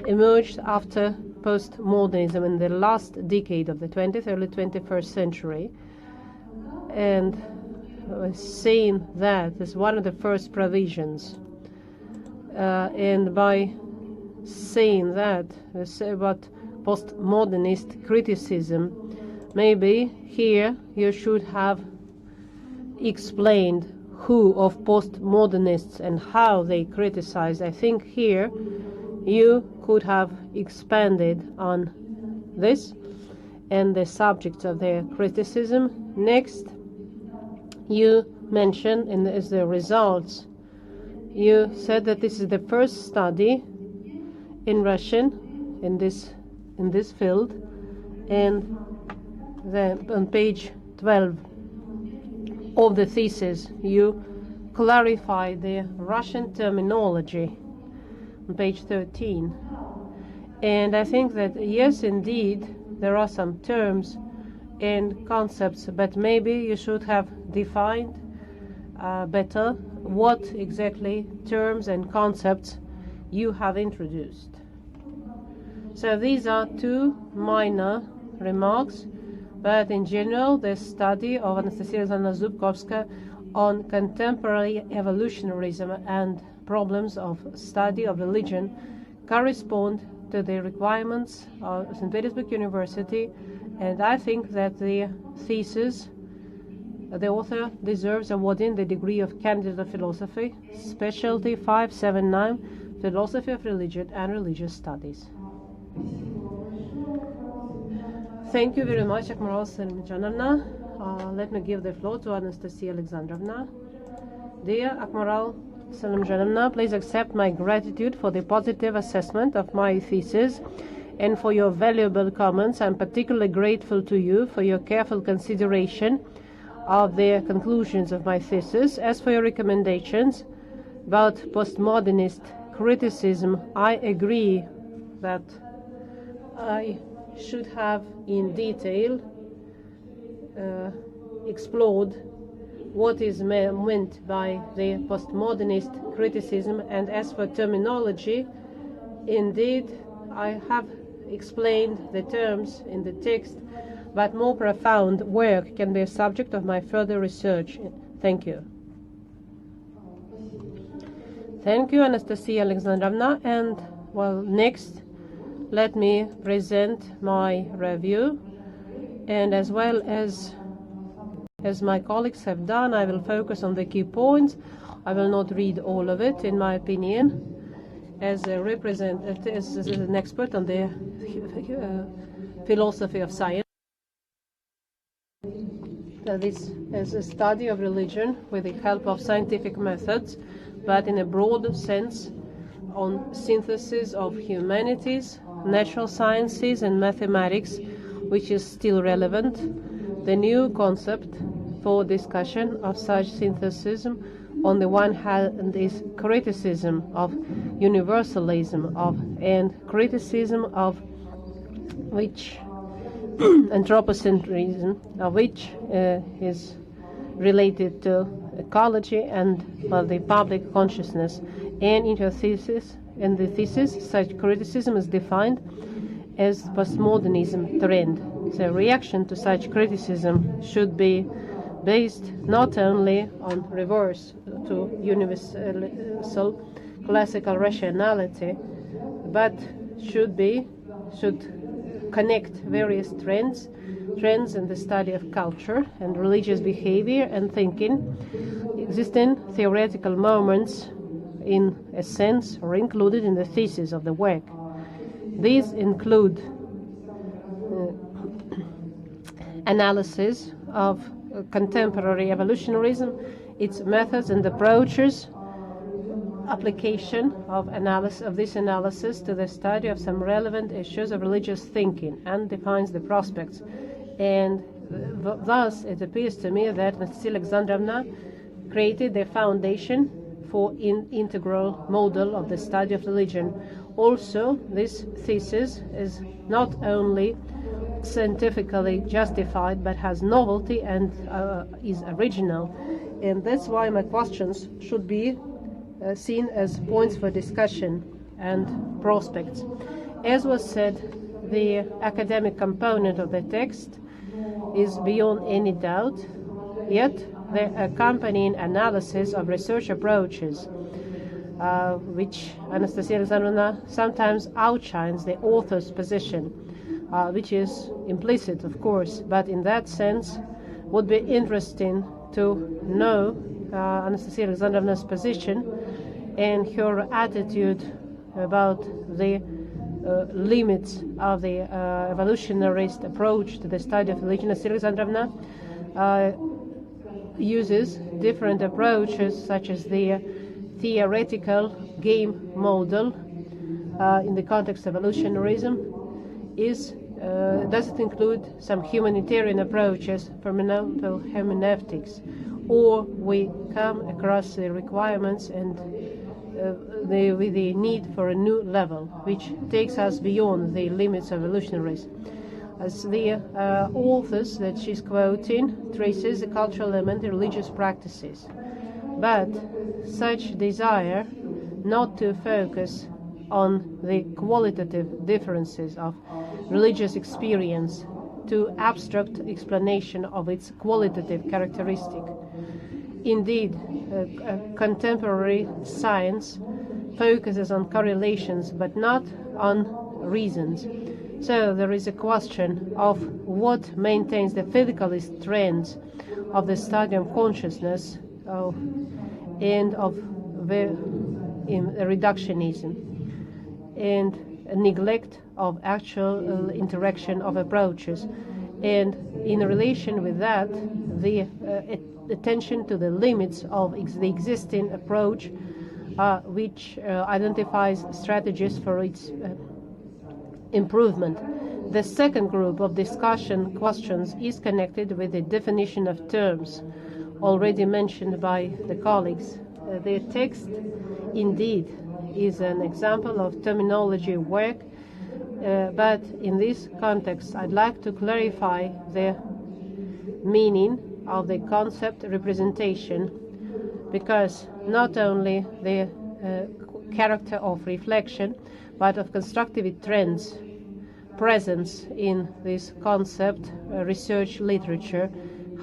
emerged after postmodernism in the last decade of the 20th, early 21st century. And saying that is one of the first provisions. And by saying that, say about postmodernist criticism, maybe here you should have explained who of postmodernists and how they criticize. I think here you could have expanded on this and the subjects of their criticism. Next, you mentioned as the results, you said that this is the first study in Russian in this field, and then on page 12 of the thesis you clarify the Russian terminology on page 13. And I think that yes, indeed, there are some terms and concepts, but maybe you should have defined better what exactly terms and concepts you have introduced. So these are two minor remarks, but in general, the study of Anastasia Zubkovskaya on contemporary evolutionism and problems of study of religion correspond to the requirements of St. Petersburg University, and I think that the thesis, the author deserves awarding the degree of candidate of philosophy, specialty 579, philosophy of religion and religious studies. Thank you very much, Admiral Selmijanovna. Let me give the floor to Anastasia Alexandrovna. Dear Admiral Selmijanovna, please accept my gratitude for the positive assessment of my thesis and for your valuable comments. I'm particularly grateful to you for your careful consideration of the conclusions of my thesis. As for your recommendations about postmodernist criticism, I agree that I should have in detail explored what is meant by the postmodernist criticism, and as for terminology, indeed, I have explained the terms in the text, but more profound work can be a subject of my further research. Thank you. Thank you, Anastasia Alexandrovna. And, well, next, let me present my review. And as well as my colleagues have done, I will focus on the key points. I will not read all of it, in my opinion. As an expert on the philosophy of science, this is a study of religion with the help of scientific methods, but in a broad sense on synthesis of humanities, natural sciences and mathematics, which is still relevant. The new concept for discussion of such synthesis on the one hand is criticism of universalism and criticism of which anthropocentrism, which is related to ecology and the public consciousness. And in the thesis, such criticism is defined as postmodernism trend. So reaction to such criticism should be based not only on reverse to universal classical rationality, but should connect various trends in the study of culture and religious behavior and thinking, existing theoretical moments in a sense are included in the thesis of the work. These include analysis of contemporary evolutionism, its methods and approaches, application of this analysis to the study of some relevant issues of religious thinking, and defines the prospects. And thus it appears to me that Anastasia Alexandrovna created the foundation for an integral model of the study of religion. Also, this thesis is not only scientifically justified, but has novelty and is original. And that's why my questions should be seen as points for discussion and prospects. As was said, the academic component of the text is beyond any doubt, yet the accompanying analysis of research approaches, which Anastasia Alexandrovna sometimes outshines the author's position, which is implicit, of course, but in that sense would be interesting to know Anastasia Alexandrovna's position and her attitude about the limits of the evolutionarist approach to the study of religion. Anastasia Alexandrovna uses different approaches, such as the theoretical game model in the context of evolutionarism. Does it include some humanitarian approaches, fundamental hermeneutics, or we come across the requirements and with the need for a new level, which takes us beyond the limits of evolutionarism. As the authors that she's quoting traces the cultural element in religious practices, but such desire not to focus on the qualitative differences of religious experience to abstract explanation of its qualitative characteristic. Indeed, contemporary science focuses on correlations but not on reasons. So there is a question of what maintains the physicalist trends of the study of consciousness and of reductionism, and a neglect of actual interaction of approaches. And in relation with that, the attention to the limits of the existing approach, which identifies strategies for its improvement. The second group of discussion questions is connected with the definition of terms already mentioned by the colleagues. The text indeed is an example of terminology work, but in this context I'd like to clarify the meaning of the concept representation, because not only the character of reflection, but of constructive trends presence in this concept, research literature,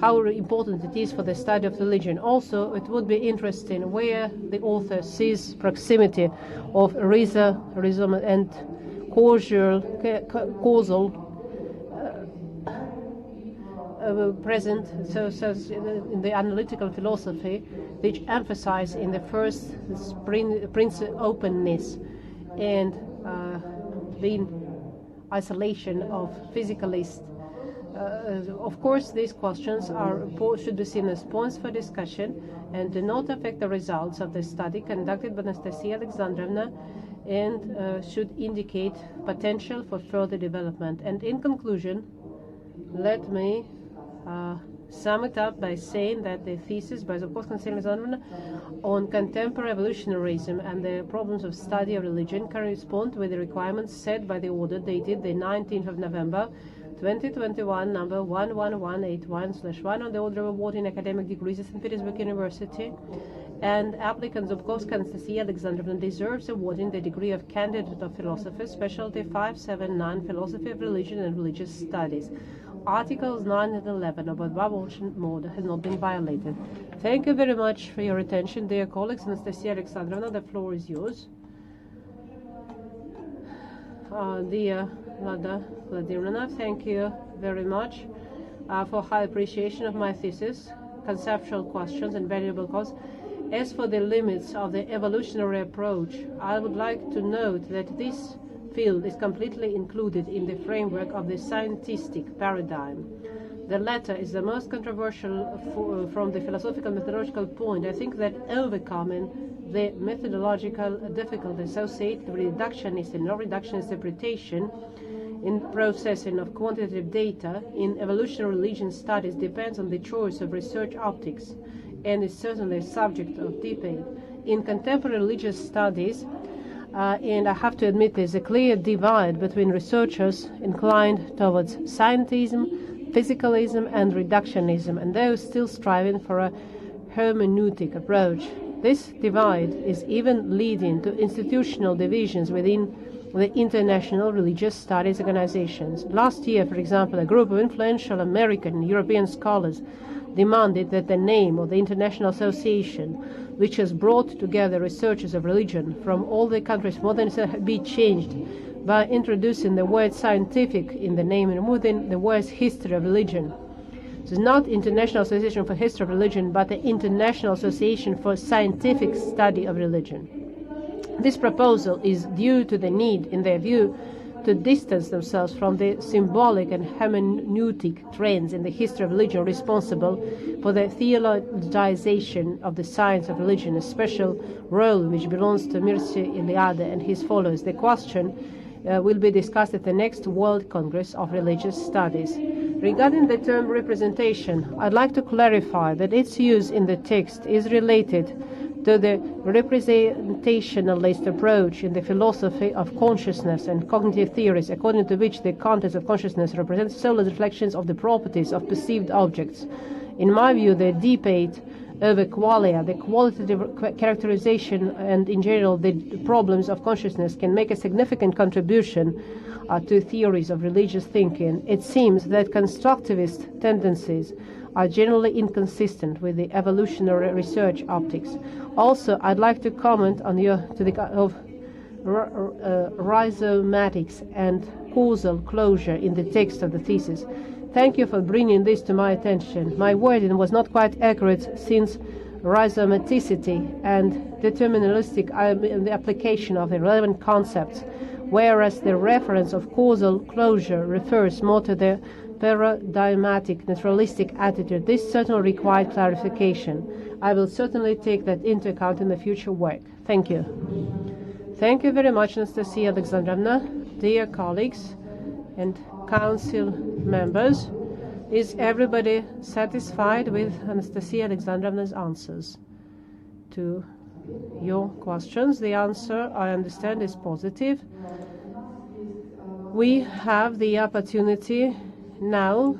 how important it is for the study of religion. Also, it would be interesting where the author sees proximity of rhizom and causal present so in the analytical philosophy, which emphasize in the first openness and the isolation of physicalists. Of course, these questions should be seen as points for discussion and do not affect the results of the study conducted by Anastasia Alexandrovna, and should indicate potential for further development. And in conclusion, let me sum it up by saying that the thesis by Zubkovskaya Alexandrovna on contemporary evolutionarism and the problems of study of religion correspond with the requirements set by the order dated the 19th of November 2021, number 11181/1 on the order of awarding academic degrees at St. Petersburg University, and applicant Zubkovskaya Anastasia Alexandrovna deserves awarding the degree of Candidate of Philosophy, specialty 579, Philosophy of Religion and Religious Studies. Articles 9 and 11 of the above-mentioned mode has not been violated. Thank you very much for your attention, dear colleagues. Anastasia Alexandrovna, the floor is yours. Dear Vlada Vladimirovna, thank you very much for high appreciation of my thesis, conceptual questions and valuable cause. As for the limits of the evolutionary approach, I would like to note that this field is completely included in the framework of the scientistic paradigm. The latter is the most controversial from the philosophical methodological point. I think that overcoming the methodological difficulties associated with reductionist and non-reductionist interpretation in processing of quantitative data in evolutionary religion studies depends on the choice of research optics, and is certainly a subject of debate. In contemporary religious studies, and I have to admit there's a clear divide between researchers inclined towards scientism, physicalism and reductionism, and those still striving for a hermeneutic approach. This divide is even leading to institutional divisions within the international religious studies organizations. Last year, for example, a group of influential American and European scholars demanded that the name of the International Association, which has brought together researchers of religion from all the countries modern be changed by introducing the word scientific in the name and removing the words history of religion. It is not International Association for History of Religion, but the International Association for Scientific Study of Religion. This proposal is due to the need, in their view, to distance themselves from the symbolic and hermeneutic trends in the history of religion responsible for the theologization of the science of religion, a special role which belongs to Mircea Eliade and his followers. The question will be discussed at the next World Congress of Religious Studies. Regarding the term representation, I'd like to clarify that its use in the text is related to the representationalist approach in the philosophy of consciousness and cognitive theories, according to which the content of consciousness represents solely reflections of the properties of perceived objects. In my view, the debate over qualia, the qualitative characterization, and in general the problems of consciousness can make a significant contribution to theories of religious thinking. It seems that constructivist tendencies are generally inconsistent with the evolutionary research optics. Also, I'd like to comment on rhizomatics and causal closure in the text of the thesis. Thank you for bringing this to my attention. My wording was not quite accurate, since rhizomaticity and deterministic the application of the relevant concepts, whereas the reference of causal closure refers more to the paradigmatic naturalistic attitude. This certainly required clarification. I will certainly take that into account in the future work. Thank you. Thank you very much, Anastasia Alexandrovna. Dear colleagues and council members, is everybody satisfied with Anastasia Alexandrovna's answers to your questions? The answer, I understand, is positive. We have the opportunity now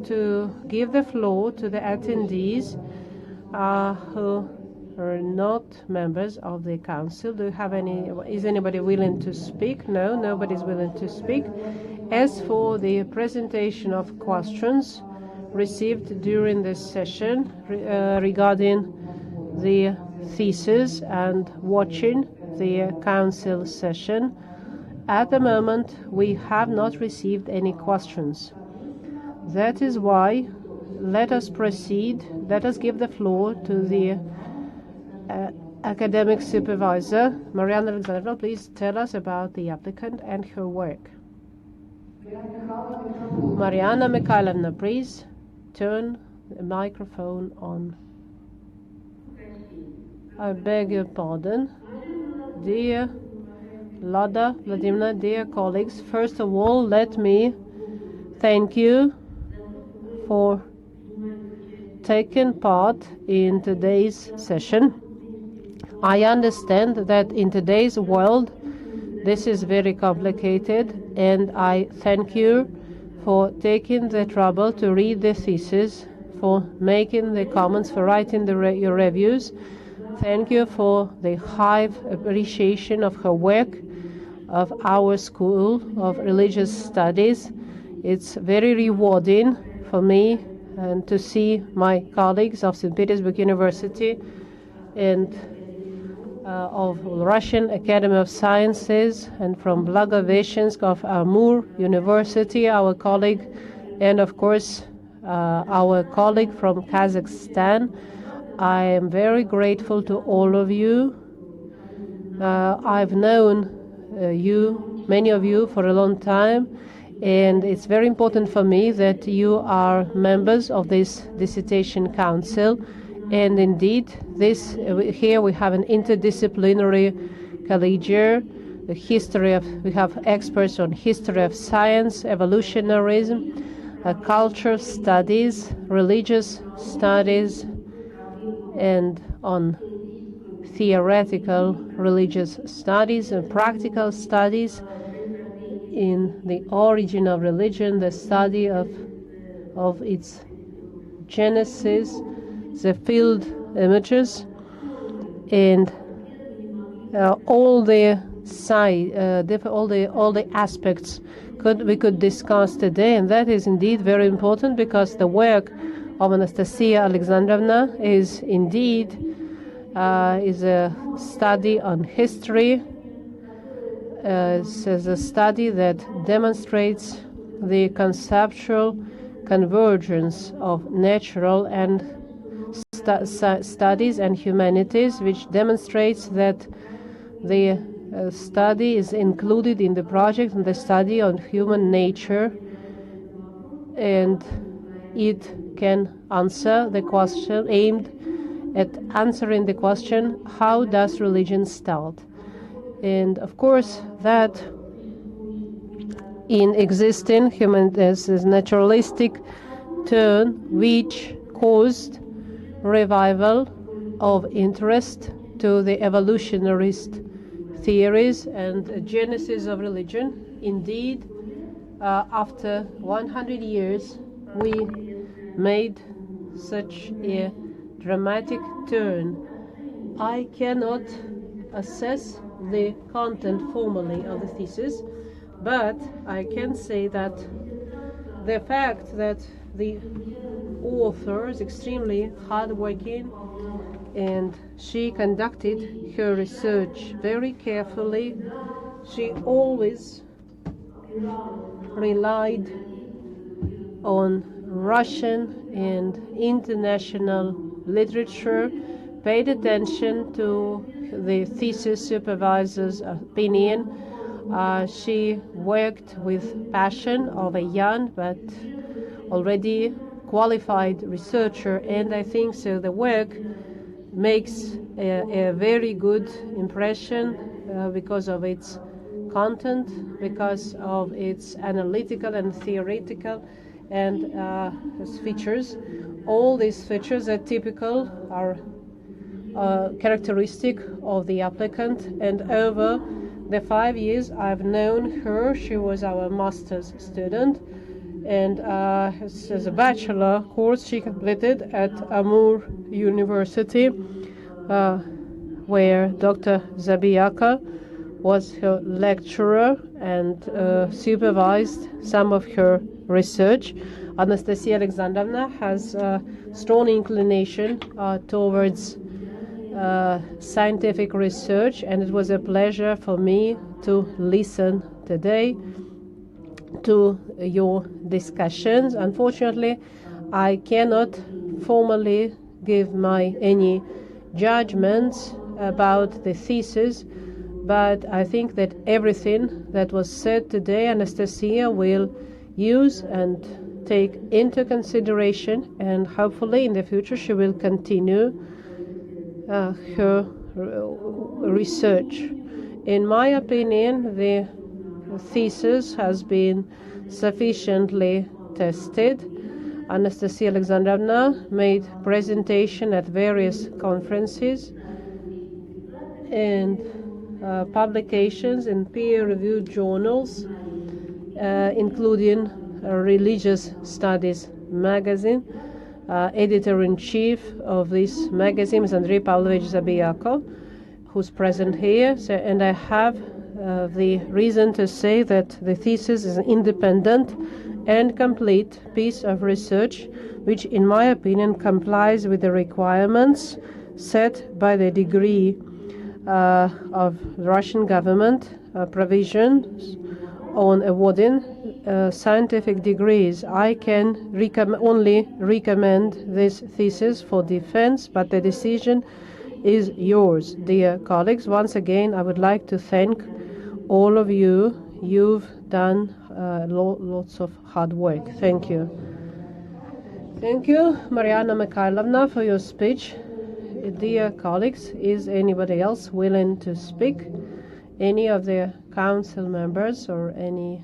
to give the floor to the attendees who are not members of the council. Is anybody willing to speak? No, nobody's willing to speak. As for the presentation of questions received during this session regarding the thesis and watching the council session, at the moment we have not received any questions. That is why let us proceed. Let us give the floor to the academic supervisor. Mariana Alexandrovna, please tell us about the applicant and her work. Mariana Mikhailovna, please turn the microphone on. I beg your pardon. Dear Lada Vladimировna, dear colleagues, first of all, let me thank you for taking part in today's session. I understand that in today's world this is very complicated, and I thank you for taking the trouble to read the thesis, for making the comments, for writing your reviews. Thank you for the high appreciation of her work, of our School of Religious Studies. It's very rewarding for me and to see my colleagues of St. Petersburg University and of Russian Academy of Sciences and from Blagoveshchensk of Amur University, our colleague, and of course our colleague from Kazakhstan. I am very grateful to all of you. I've known many of you, for a long time, and it's very important for me that you are members of this Dissertation Council. And indeed, here we have an interdisciplinary collegiate. We have experts on history of science, evolutionism, culture studies, religious studies, and on theoretical religious studies and practical studies in the origin of religion, the study of its genesis, the field images, and all the aspects we could discuss today. And that is indeed very important, because the work of Anastasia Alexandrovna is indeed is a study on history. It's a study that demonstrates the conceptual convergence of natural and studies and humanities, which demonstrates that the study is included in the project and the study on human nature, and it can answer the question, aimed at answering the question, how does religion start? And of course that in existing human this naturalistic turn which caused revival of interest to the evolutionist theories and genesis of religion. Indeed, after 100 years we made such a dramatic turn. I cannot assess the content formally of the thesis, but I can say that the fact that the author is extremely hardworking and she conducted her research very carefully. She always relied on Russian and international literature, paid attention to the thesis supervisor's opinion. She worked with passion of a young but already qualified researcher, and I think so the work makes a very good impression because of its content, because of its analytical and theoretical and features. All these features are typical, are characteristic of the applicant, and over the 5 years I've known her, she was our master's student, And as a bachelor course she completed at Amur University, where Dr. Zabiaka was her lecturer and supervised some of her research. Anastasia Alexandrovna has a strong inclination towards scientific research, and it was a pleasure for me to listen today to your discussions. Unfortunately, I cannot formally give any judgments about the thesis, but I think that everything that was said today Anastasia will use and take into consideration, and hopefully in the future she will continue her research. In my opinion, the thesis has been sufficiently tested. Anastasia Alexandrovna made presentation at various conferences and publications in peer-reviewed journals, including Religious Studies magazine. Editor-in-chief of this magazine is Andrei Pavlovich Zabiako, who's present here. And I have the reason to say that the thesis is an independent and complete piece of research, which in my opinion complies with the requirements set by the degree of the Russian government provisions on awarding scientific degrees. I can only recommend this thesis for defense, but the decision is yours. Dear colleagues, once again I would like to thank all of you. You've done lots of hard work. Thank you. Thank you, Mariana Mikhailovna, for your speech. Dear colleagues, is anybody else willing to speak? Any of the council members or any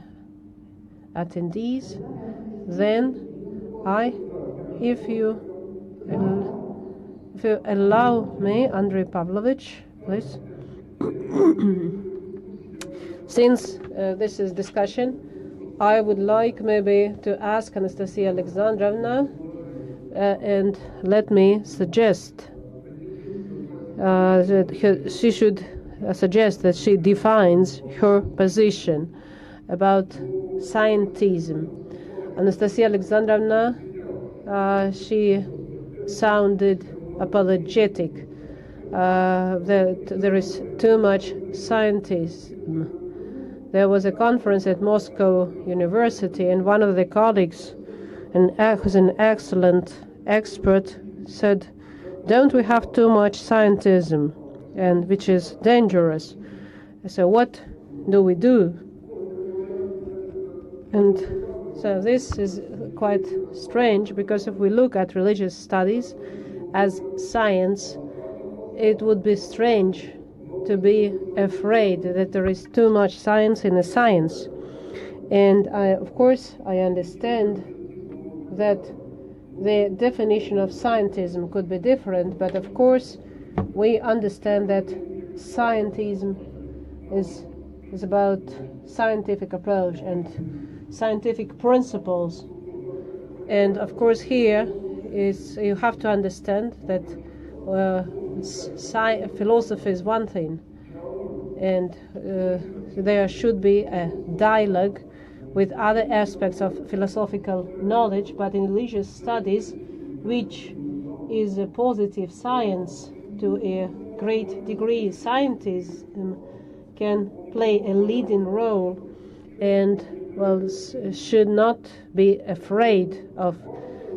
attendees? Then if you allow me, Andrei Pavlovich, please. Since this is discussion, I would like maybe to ask Anastasia Alexandrovna and let me suggest that she should suggest that she defines her position about scientism. Anastasia Alexandrovna, she sounded apologetic that there is too much scientism. There was a conference at Moscow University, and one of the colleagues, who's an excellent expert, said, "Don't we have too much scientism?" and which is dangerous. So what do we do? And so this is quite strange, because if we look at religious studies as science, it would be strange to be afraid that there is too much science in a science. And of course I understand that the definition of scientism could be different, but of course we understand that scientism is about scientific approach and scientific principles. And of course here you have to understand that philosophy is one thing, and there should be a dialogue with other aspects of philosophical knowledge, but in religious studies, which is a positive science to a great degree, scientism can play a leading role and should not be afraid of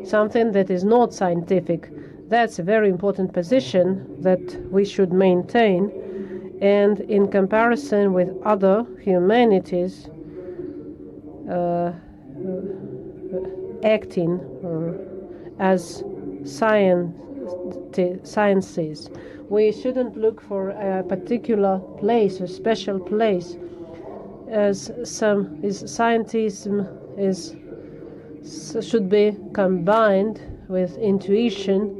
something that is not scientific. That's a very important position that we should maintain. And in comparison with other humanities, acting as sciences, we shouldn't look for a particular place, a special place, as scientism should be combined with intuition.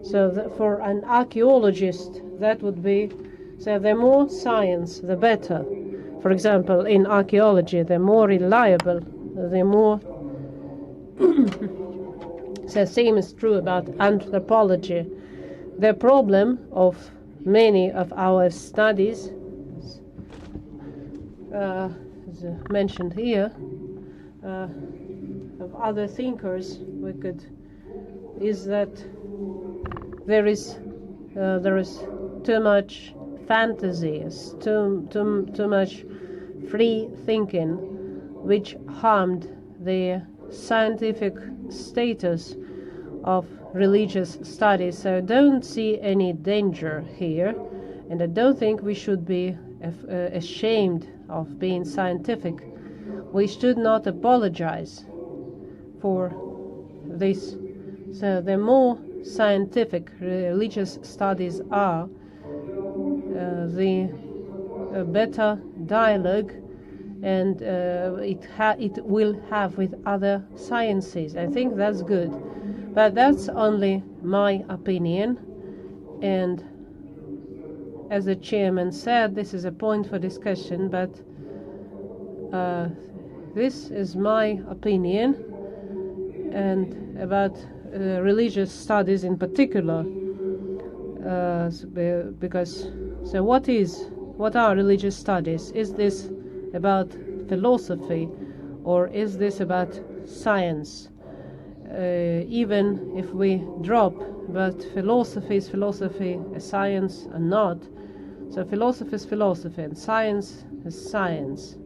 So that for an archaeologist, that would be, so the more science, the better. For example, in archaeology, the more reliable, the more The same is true about anthropology. The problem of many of our studies, as mentioned here, of other thinkers, is that there is too much fantasy, too much free thinking, which harmed the scientific status of religious studies. So I don't see any danger here, and I don't think we should be ashamed of being scientific. We should not apologize for this. So the more scientific religious studies are, the better dialogue and it will have with other sciences. I think that's good. But that's only my opinion. And as the chairman said, this is a point for discussion, but this is my opinion, and about religious studies in particular, because so what are religious studies? Is this about philosophy, or is this about science? Even if we drop, but philosophy is philosophy, science or not. So philosophy is philosophy, and science is science,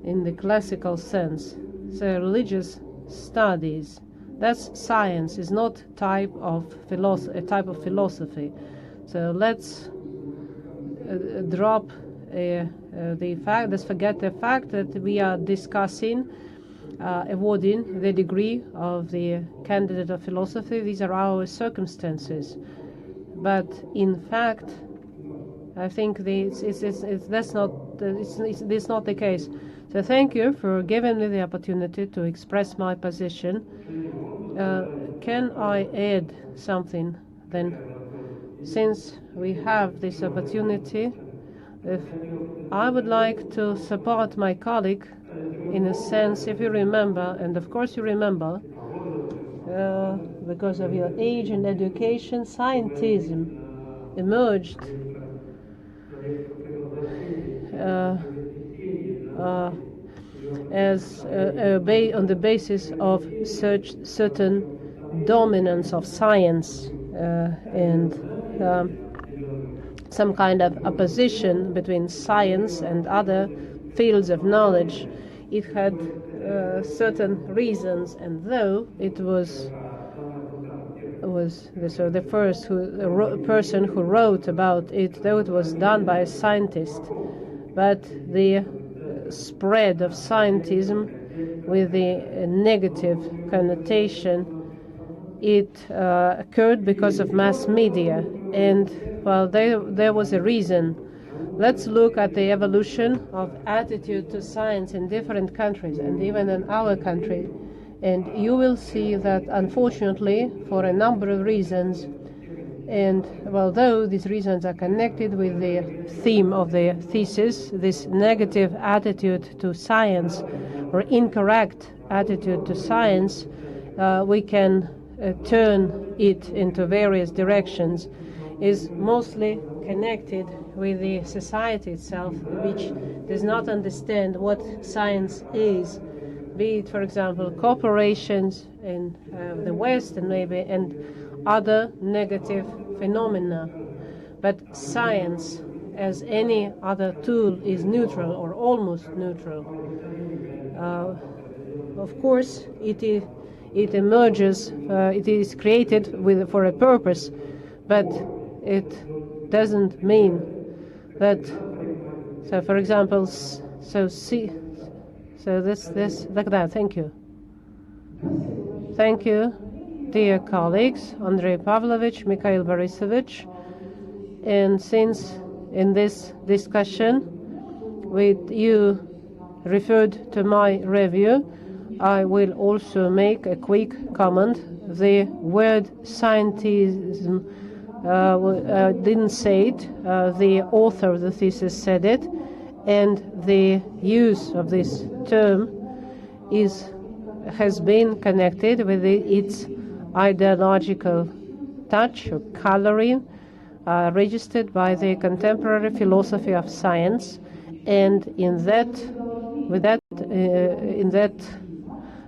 in the classical sense. So religious studies, that's science, is not a type of philosophy. So let's drop the fact. Let's forget the fact that we are discussing awarding the degree of the candidate of philosophy. These are our circumstances, but in fact, I think that's not the case. So thank you for giving me the opportunity to express my position. Can I add something then? Since we have this opportunity, I would like to support my colleague in a sense. If you remember, and of course you remember, because of your age and education, Scientism emerged as on the basis of certain dominance of science and some kind of opposition between science and other fields of knowledge. It had certain reasons, and though it was the first person who wrote about it, though it was done by a scientist, but the spread of scientism with the negative connotation, it occurred because of mass media. And well, there was a reason. Let's look at the evolution of attitude to science in different countries, and even in our country, and you will see that unfortunately, for a number of reasons, and although these reasons are connected with the theme of the thesis, this negative attitude to science or incorrect attitude to science, we can turn it into various directions, is mostly connected with the society itself, which does not understand what science is, be it, for example, corporations in the West and other negative phenomena. But science, as any other tool, is neutral or almost neutral. Of course, it emerges, it is created for a purpose, but it doesn't mean that. So, for example, this like that. Thank you. Thank you, dear colleagues, Andrei Pavlovich, Mikhail Borisovich. And since in this discussion with you referred to my review, I will also make a quick comment. The word scientism didn't say it. The author of the thesis said it, and the use of this term is has been connected with its ideological touch or coloring, registered by the contemporary philosophy of science, and in that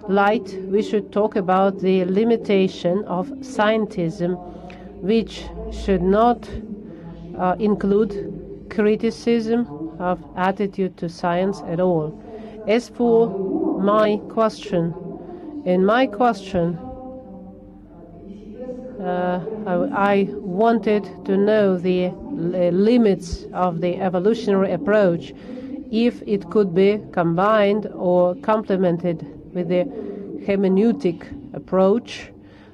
light we should talk about the limitation of scientism, which should not include criticism of attitude to science at all. As for my question, I wanted to know the limits of the evolutionary approach, if it could be combined or complemented with the hermeneutic approach,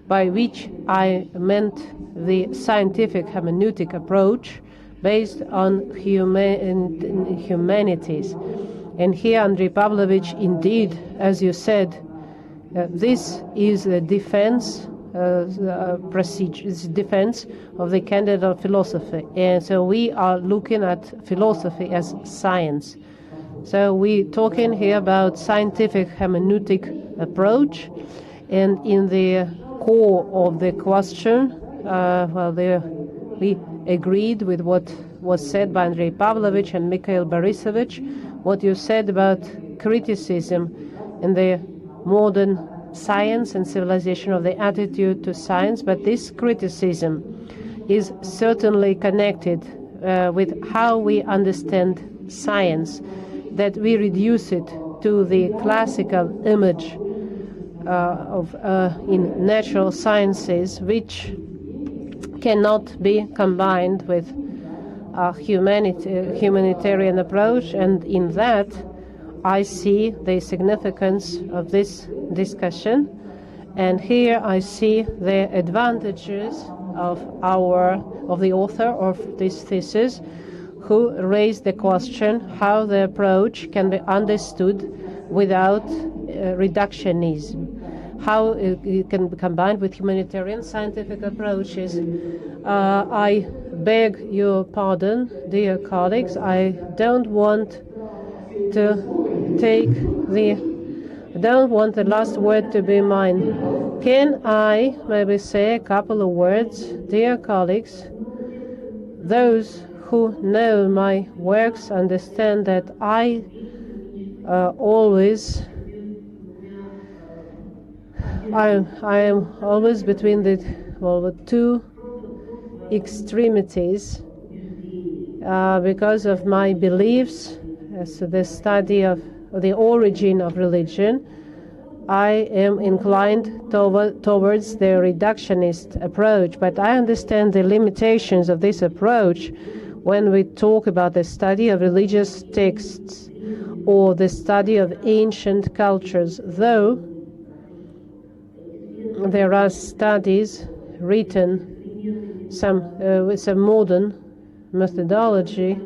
by which I meant the scientific hermeneutic approach based on humanities. And here, Andrei Pavlovich, indeed, as you said, this is the defense procedure, it's defense of the candidate of philosophy. And so we are looking at philosophy as science. So we're talking here about scientific hermeneutic approach, and in the core of the question, we agreed with what was said by Andrei Pavlovich and Mikhail Borisovich, what you said about criticism in the modern science and civilization of the attitude to science. But this criticism is certainly connected with how we understand science, that we reduce it to the classical image in natural sciences, which cannot be combined with a humanitarian approach. And in that, I see the significance of this discussion, and here I see the advantages of the author of this thesis, who raised the question how the approach can be understood without reductionism, how it can be combined with humanitarian scientific approaches. I beg your pardon, dear colleagues, I don't want the last word to be mine. Can I maybe say a couple of words, dear colleagues? Those who know my works understand that I am always between the two extremities because of my beliefs as to the study of the origin of religion. I am inclined towards the reductionist approach, but I understand the limitations of this approach when we talk about the study of religious texts or the study of ancient cultures, though there are studies written with some modern methodology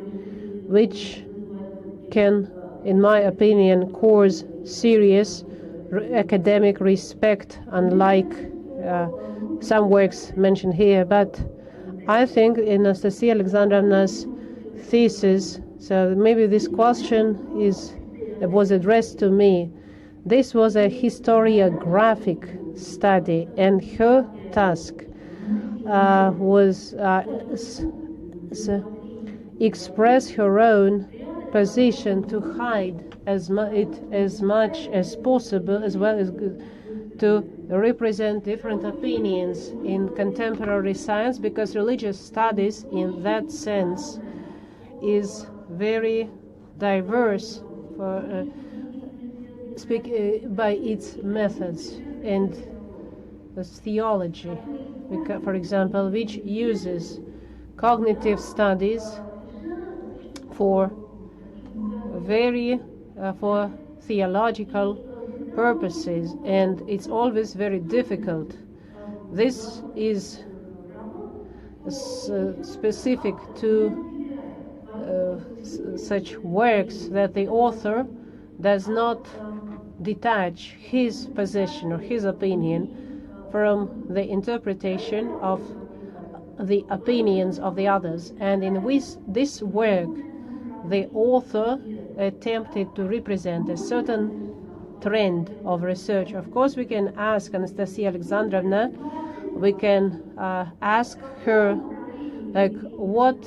which can, in my opinion, cause serious academic respect, unlike some works mentioned here. But I think in Anastasia Alexandrovna's thesis, so maybe this question was addressed to me. This was a historiographic study, and her task was express her own position, to hide as much as possible, as well as to represent different opinions in contemporary science, because religious studies in that sense is very diverse by its methods and theology, for example, which uses cognitive studies for theological purposes, and it's always very difficult. This is specific to such works, that the author does not detach his position or his opinion from the interpretation of the opinions of the others. And in this work, the author attempted to represent a certain trend of research. Of course, we can ask Anastasia Alexandrovna, we can ask her, like, what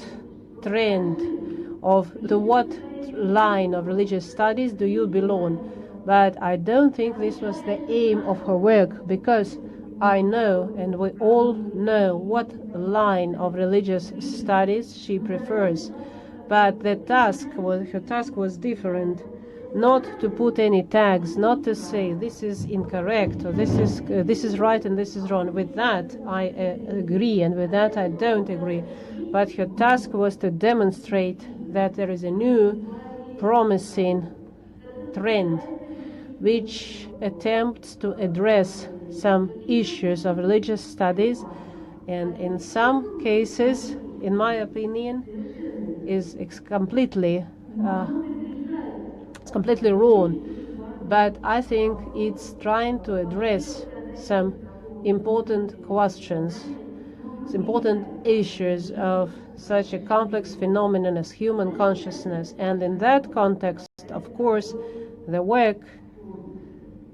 trend to what line of religious studies do you belong? But I don't think this was the aim of her work, because I know, and we all know, what line of religious studies she prefers. But her task was different. Not to put any tags, not to say this is incorrect or this is right and this is wrong. With that I agree, and with that I don't agree. But her task was to demonstrate that there is a new, promising trend which attempts to address some issues of religious studies, and in some cases, in my opinion, is completely wrong. But I think it's trying to address some important questions, important issues of such a complex phenomenon as human consciousness. And in that context, of course, the work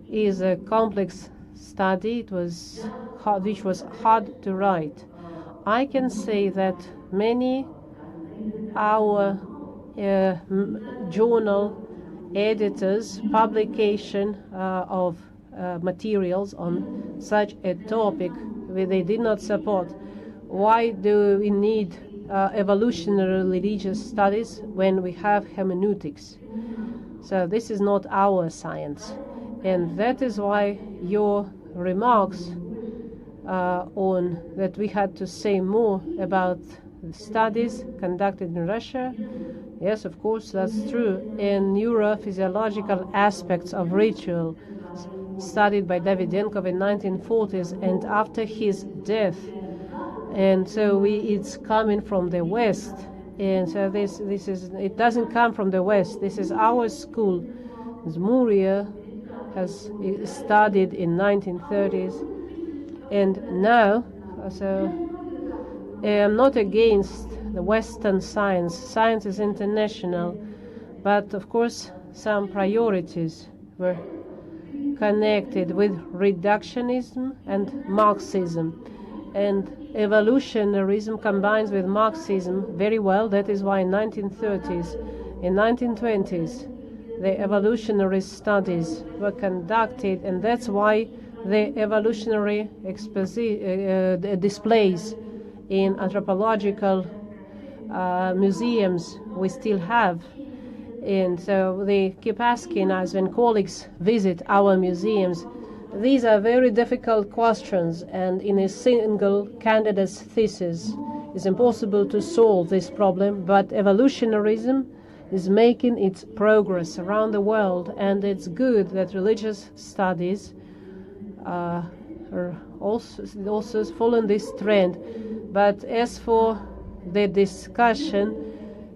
is a complex study. Which was hard to write. I can say that many our journal editors' publication of materials on such a topic they did not support. Why do we need evolutionary religious studies when we have hermeneutics? So this is not our science, and that is why your remarks on that we had to say more about the studies conducted in Russia. Yes, of course, that's true. And neurophysiological aspects of ritual studied by Davydenko in 1940s and after his death. And so it's coming from the West. And so it doesn't come from the West. This is our school. Zmuria has studied in 1930s. And now, so I'm not against the Western science. Science is international. But of course, some priorities were connected with reductionism and Marxism. And evolutionarism combines with Marxism very well. That is why in 1930s, in 1920s, the evolutionary studies were conducted, and that's why the evolutionary displays in anthropological museums we still have. And so they keep asking us when colleagues visit our museums. These are very difficult questions, and in a single candidate's thesis it's impossible to solve this problem, but evolutionarism is making its progress around the world, and it's good that religious studies are also following this trend. But as for the discussion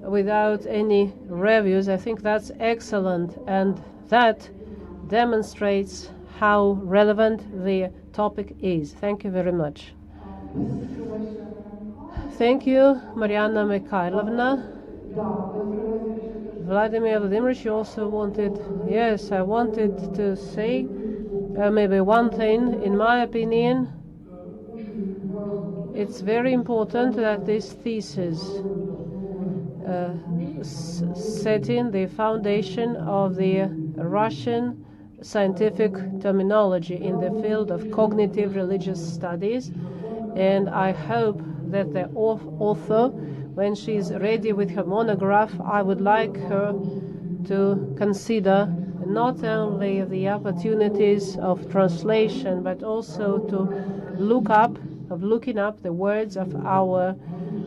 without any reviews, I think that's excellent, and that demonstrates how relevant the topic is. Thank you very much. Thank you, Mariana Mikhailovna. Vladimir Vladimirovich, you also wanted... Yes, I wanted to say maybe one thing. In my opinion, it's very important that this thesis setting the foundation of the Russian scientific terminology in the field of cognitive religious studies, and I hope that the author, when she is ready with her monograph, I would like her to consider not only the opportunities of translation, but also to looking up the words of our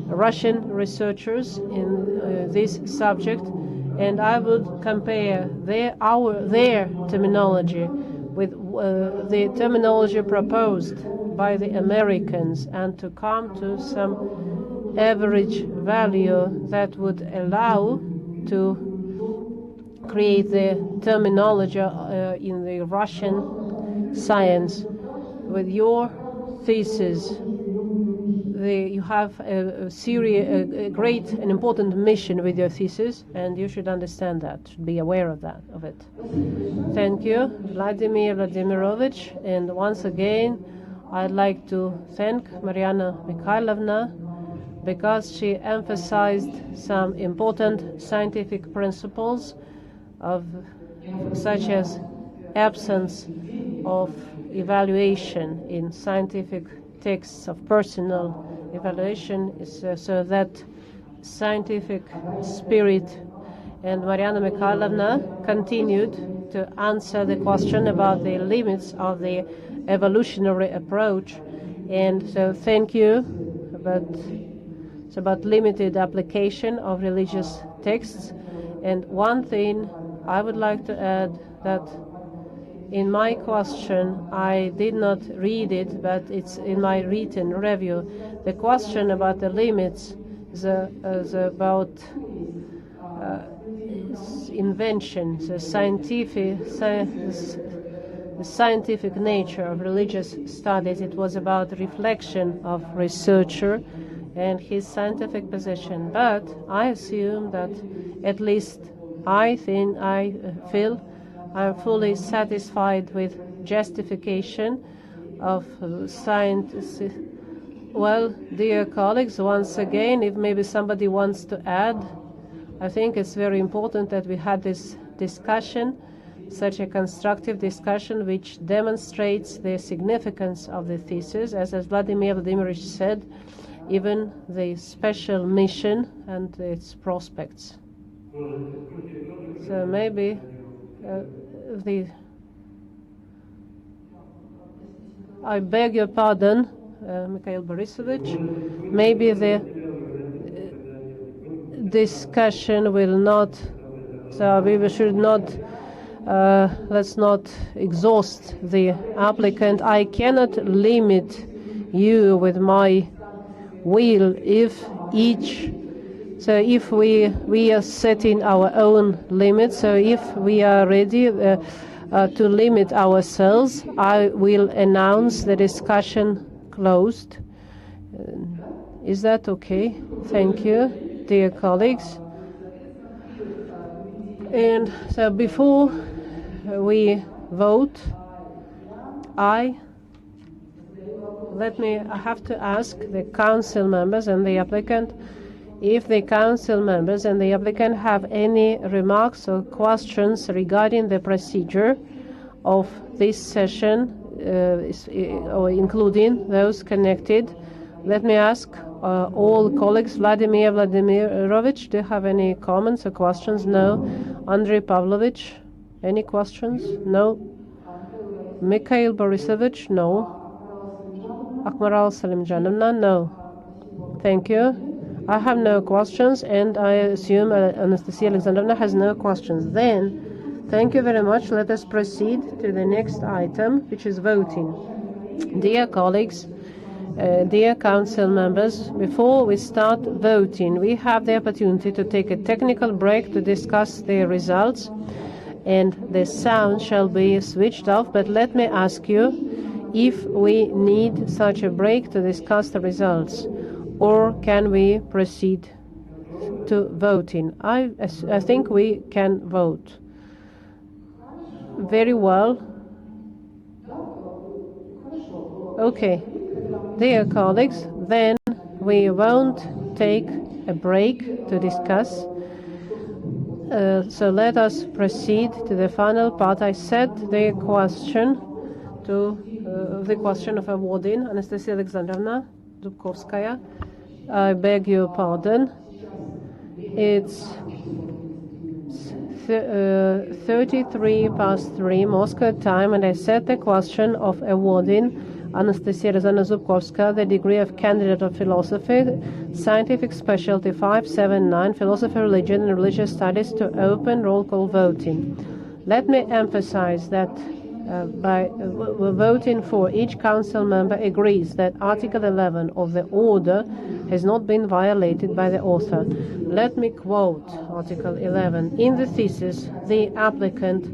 Russian researchers in this subject, and I would compare their terminology with the terminology proposed by the Americans, and to come to some average value that would allow to create the terminology in the Russian science. With your thesis, you have a great and important mission with your thesis, and you should understand that, should be aware of it. Thank you, Vladimir Vladimirovich, and once again, I'd like to thank Mariana Mikhailovna because she emphasized some important scientific principles such as absence of evaluation in scientific texts of personal evaluation, so that scientific spirit. And Mariana Mikhailovna continued to answer the question about the limits of the evolutionary approach. And so thank you. It's about limited application of religious texts. And one thing I would like to add, that in my question, I did not read it, but it's in my written review. The question about the limits is about invention, the scientific nature of religious studies. It was about the reflection of researcher and his scientific position. But I assume that, at least I feel I'm fully satisfied with justification of science. Well, dear colleagues, once again, if maybe somebody wants to add, I think it's very important that we had this discussion, such a constructive discussion which demonstrates the significance of the thesis, as Vladimir Vladimirovich said, even the special mission and its prospects. So maybe I beg your pardon, Mikhail Borisovich, maybe the discussion will not, so we should not, let's not exhaust the applicant. I cannot limit you with my will if we are setting our own limits. So if we are ready to limit ourselves, I will announce the discussion closed. Is that okay? Thank you, dear colleagues. And so before we vote, I have to ask the council members and the applicant if the council members and the applicant have any remarks or questions regarding the procedure of this session, or including those connected. Let me ask all colleagues. Vladimir Vladimirovich, do you have any comments or questions? No. Andrei Pavlovich, any questions? No. Mikhail Borisovich, no. Akmaral Salimjanovna, no. Thank you. I have no questions, and I assume Anastasia Alexandrovna has no questions. Then, thank you very much. Let us proceed to the next item, which is voting. Dear colleagues, dear council members, before we start voting, we have the opportunity to take a technical break to discuss the results, and the sound shall be switched off. But let me ask you if we need such a break to discuss the results, or can we proceed to voting? I think we can vote. Very well. Okay. Dear colleagues, then we won't take a break to discuss. So let us proceed to the final part. I set the question of awarding Anastasia Alexandrovna Zubkovskaya. I beg your pardon. It's 3:33 Moscow time, and I set the question of awarding Anastasia Alexandrovna Zubkovskaya the degree of candidate of philosophy, scientific specialty 579, philosophy, religion, and religious studies, to open roll call voting. Let me emphasize that by voting for, each council member agrees that Article 11 of the order has not been violated by the author. Let me quote Article 11. In the thesis, the applicant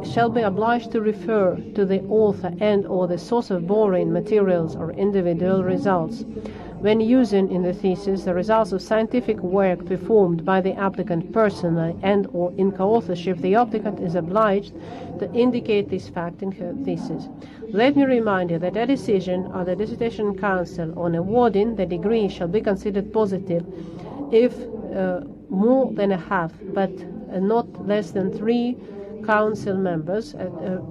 shall be obliged to refer to the author and/or the source of borrowing materials or individual results. When using in the thesis the results of scientific work performed by the applicant personally and/or in co-authorship, the applicant is obliged to indicate this fact in her thesis. Let me remind you that a decision of the Dissertation Council on awarding the degree shall be considered positive if more than a half, but not less than 3 Council members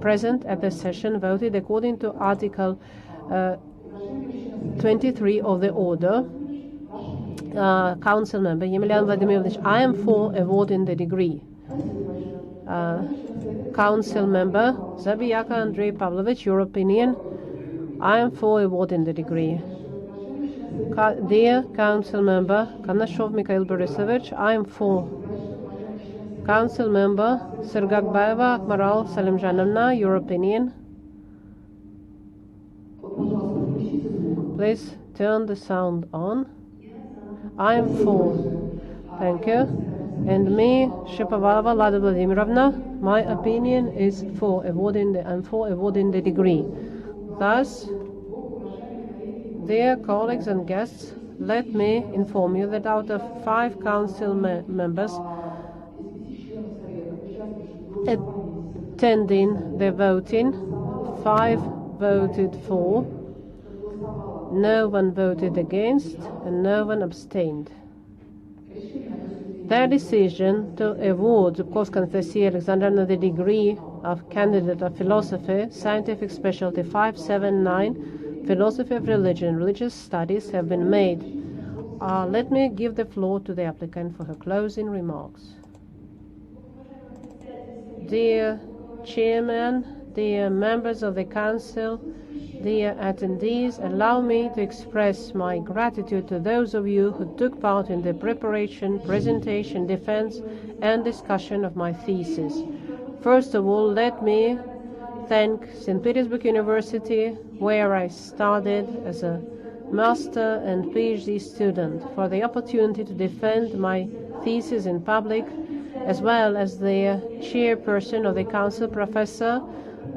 present at the session voted according to Article 23 of the order. Council member Yemelyan Vladimirovich, I am for awarding the degree. Council member Zabiyaka Andrei Pavlovich, your opinion? I am for awarding the degree. Dear Council member Kanashov Mikhail Borisovich, I am for. Council member Sergakbayeva Akmaral Salimjanovna, your opinion? Please turn the sound on. I am for. Thank you. And me, Shapovalova Lada Vladimirovna, my opinion is for awarding the degree. Thus, dear colleagues and guests, let me inform you that out of 5 council members attending the voting, 5 voted for, no one voted against, and no one abstained. Their decision to award Zubkovskaya Anastasia Alexandrovna the degree of Candidate of Philosophy, Scientific Specialty 579, Philosophy of Religion and Religious Studies have been made. Let me give the floor to the applicant for her closing remarks. Dear Chairman, dear members of the Council, dear attendees, allow me to express my gratitude to those of you who took part in the preparation, presentation, defense, and discussion of my thesis. First of all, let me thank St. Petersburg University, where I studied as a master and PhD student, for the opportunity to defend my thesis in public, as well as the chairperson of the Council, Professor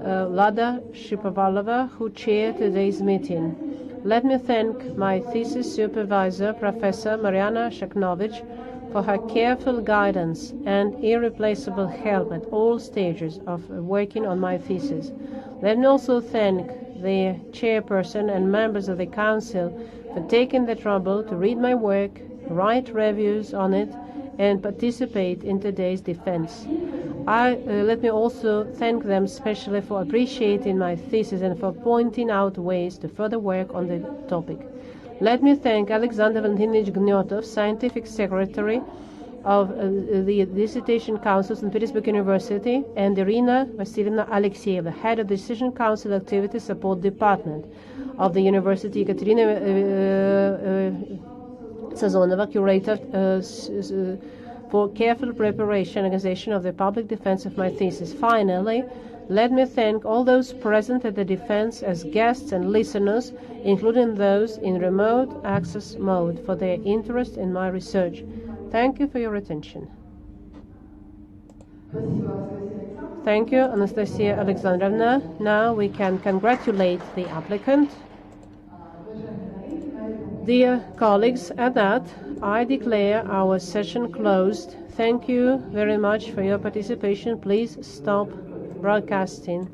Lada Shipovalova, who chaired today's meeting. Let me thank my thesis supervisor, Professor Mariana Shaknovich, for her careful guidance and irreplaceable help at all stages of working on my thesis. Let me also thank the chairperson and members of the Council for taking the trouble to read my work, write reviews on it, and participate in today's defense. Let me also thank them especially for appreciating my thesis and for pointing out ways to further work on the topic. Let me thank Alexander Valentinich Gnyotov, Scientific Secretary of the Dissertation Council, St. Petersburg University, and Irina Vasilievna Alexeyeva, Head of the Dissertation Council Activity Support Department of the University, Ekaterina Sazonova, Curator for careful preparation and organization of the public defense of my thesis. Finally, let me thank all those present at the defense as guests and listeners, including those in remote access mode, for their interest in my research. Thank you for your attention. Thank you, Anastasia Alexandrovna. Now we can congratulate the applicant. Dear colleagues, at that, I declare our session closed. Thank you very much for your participation. Please stop broadcasting.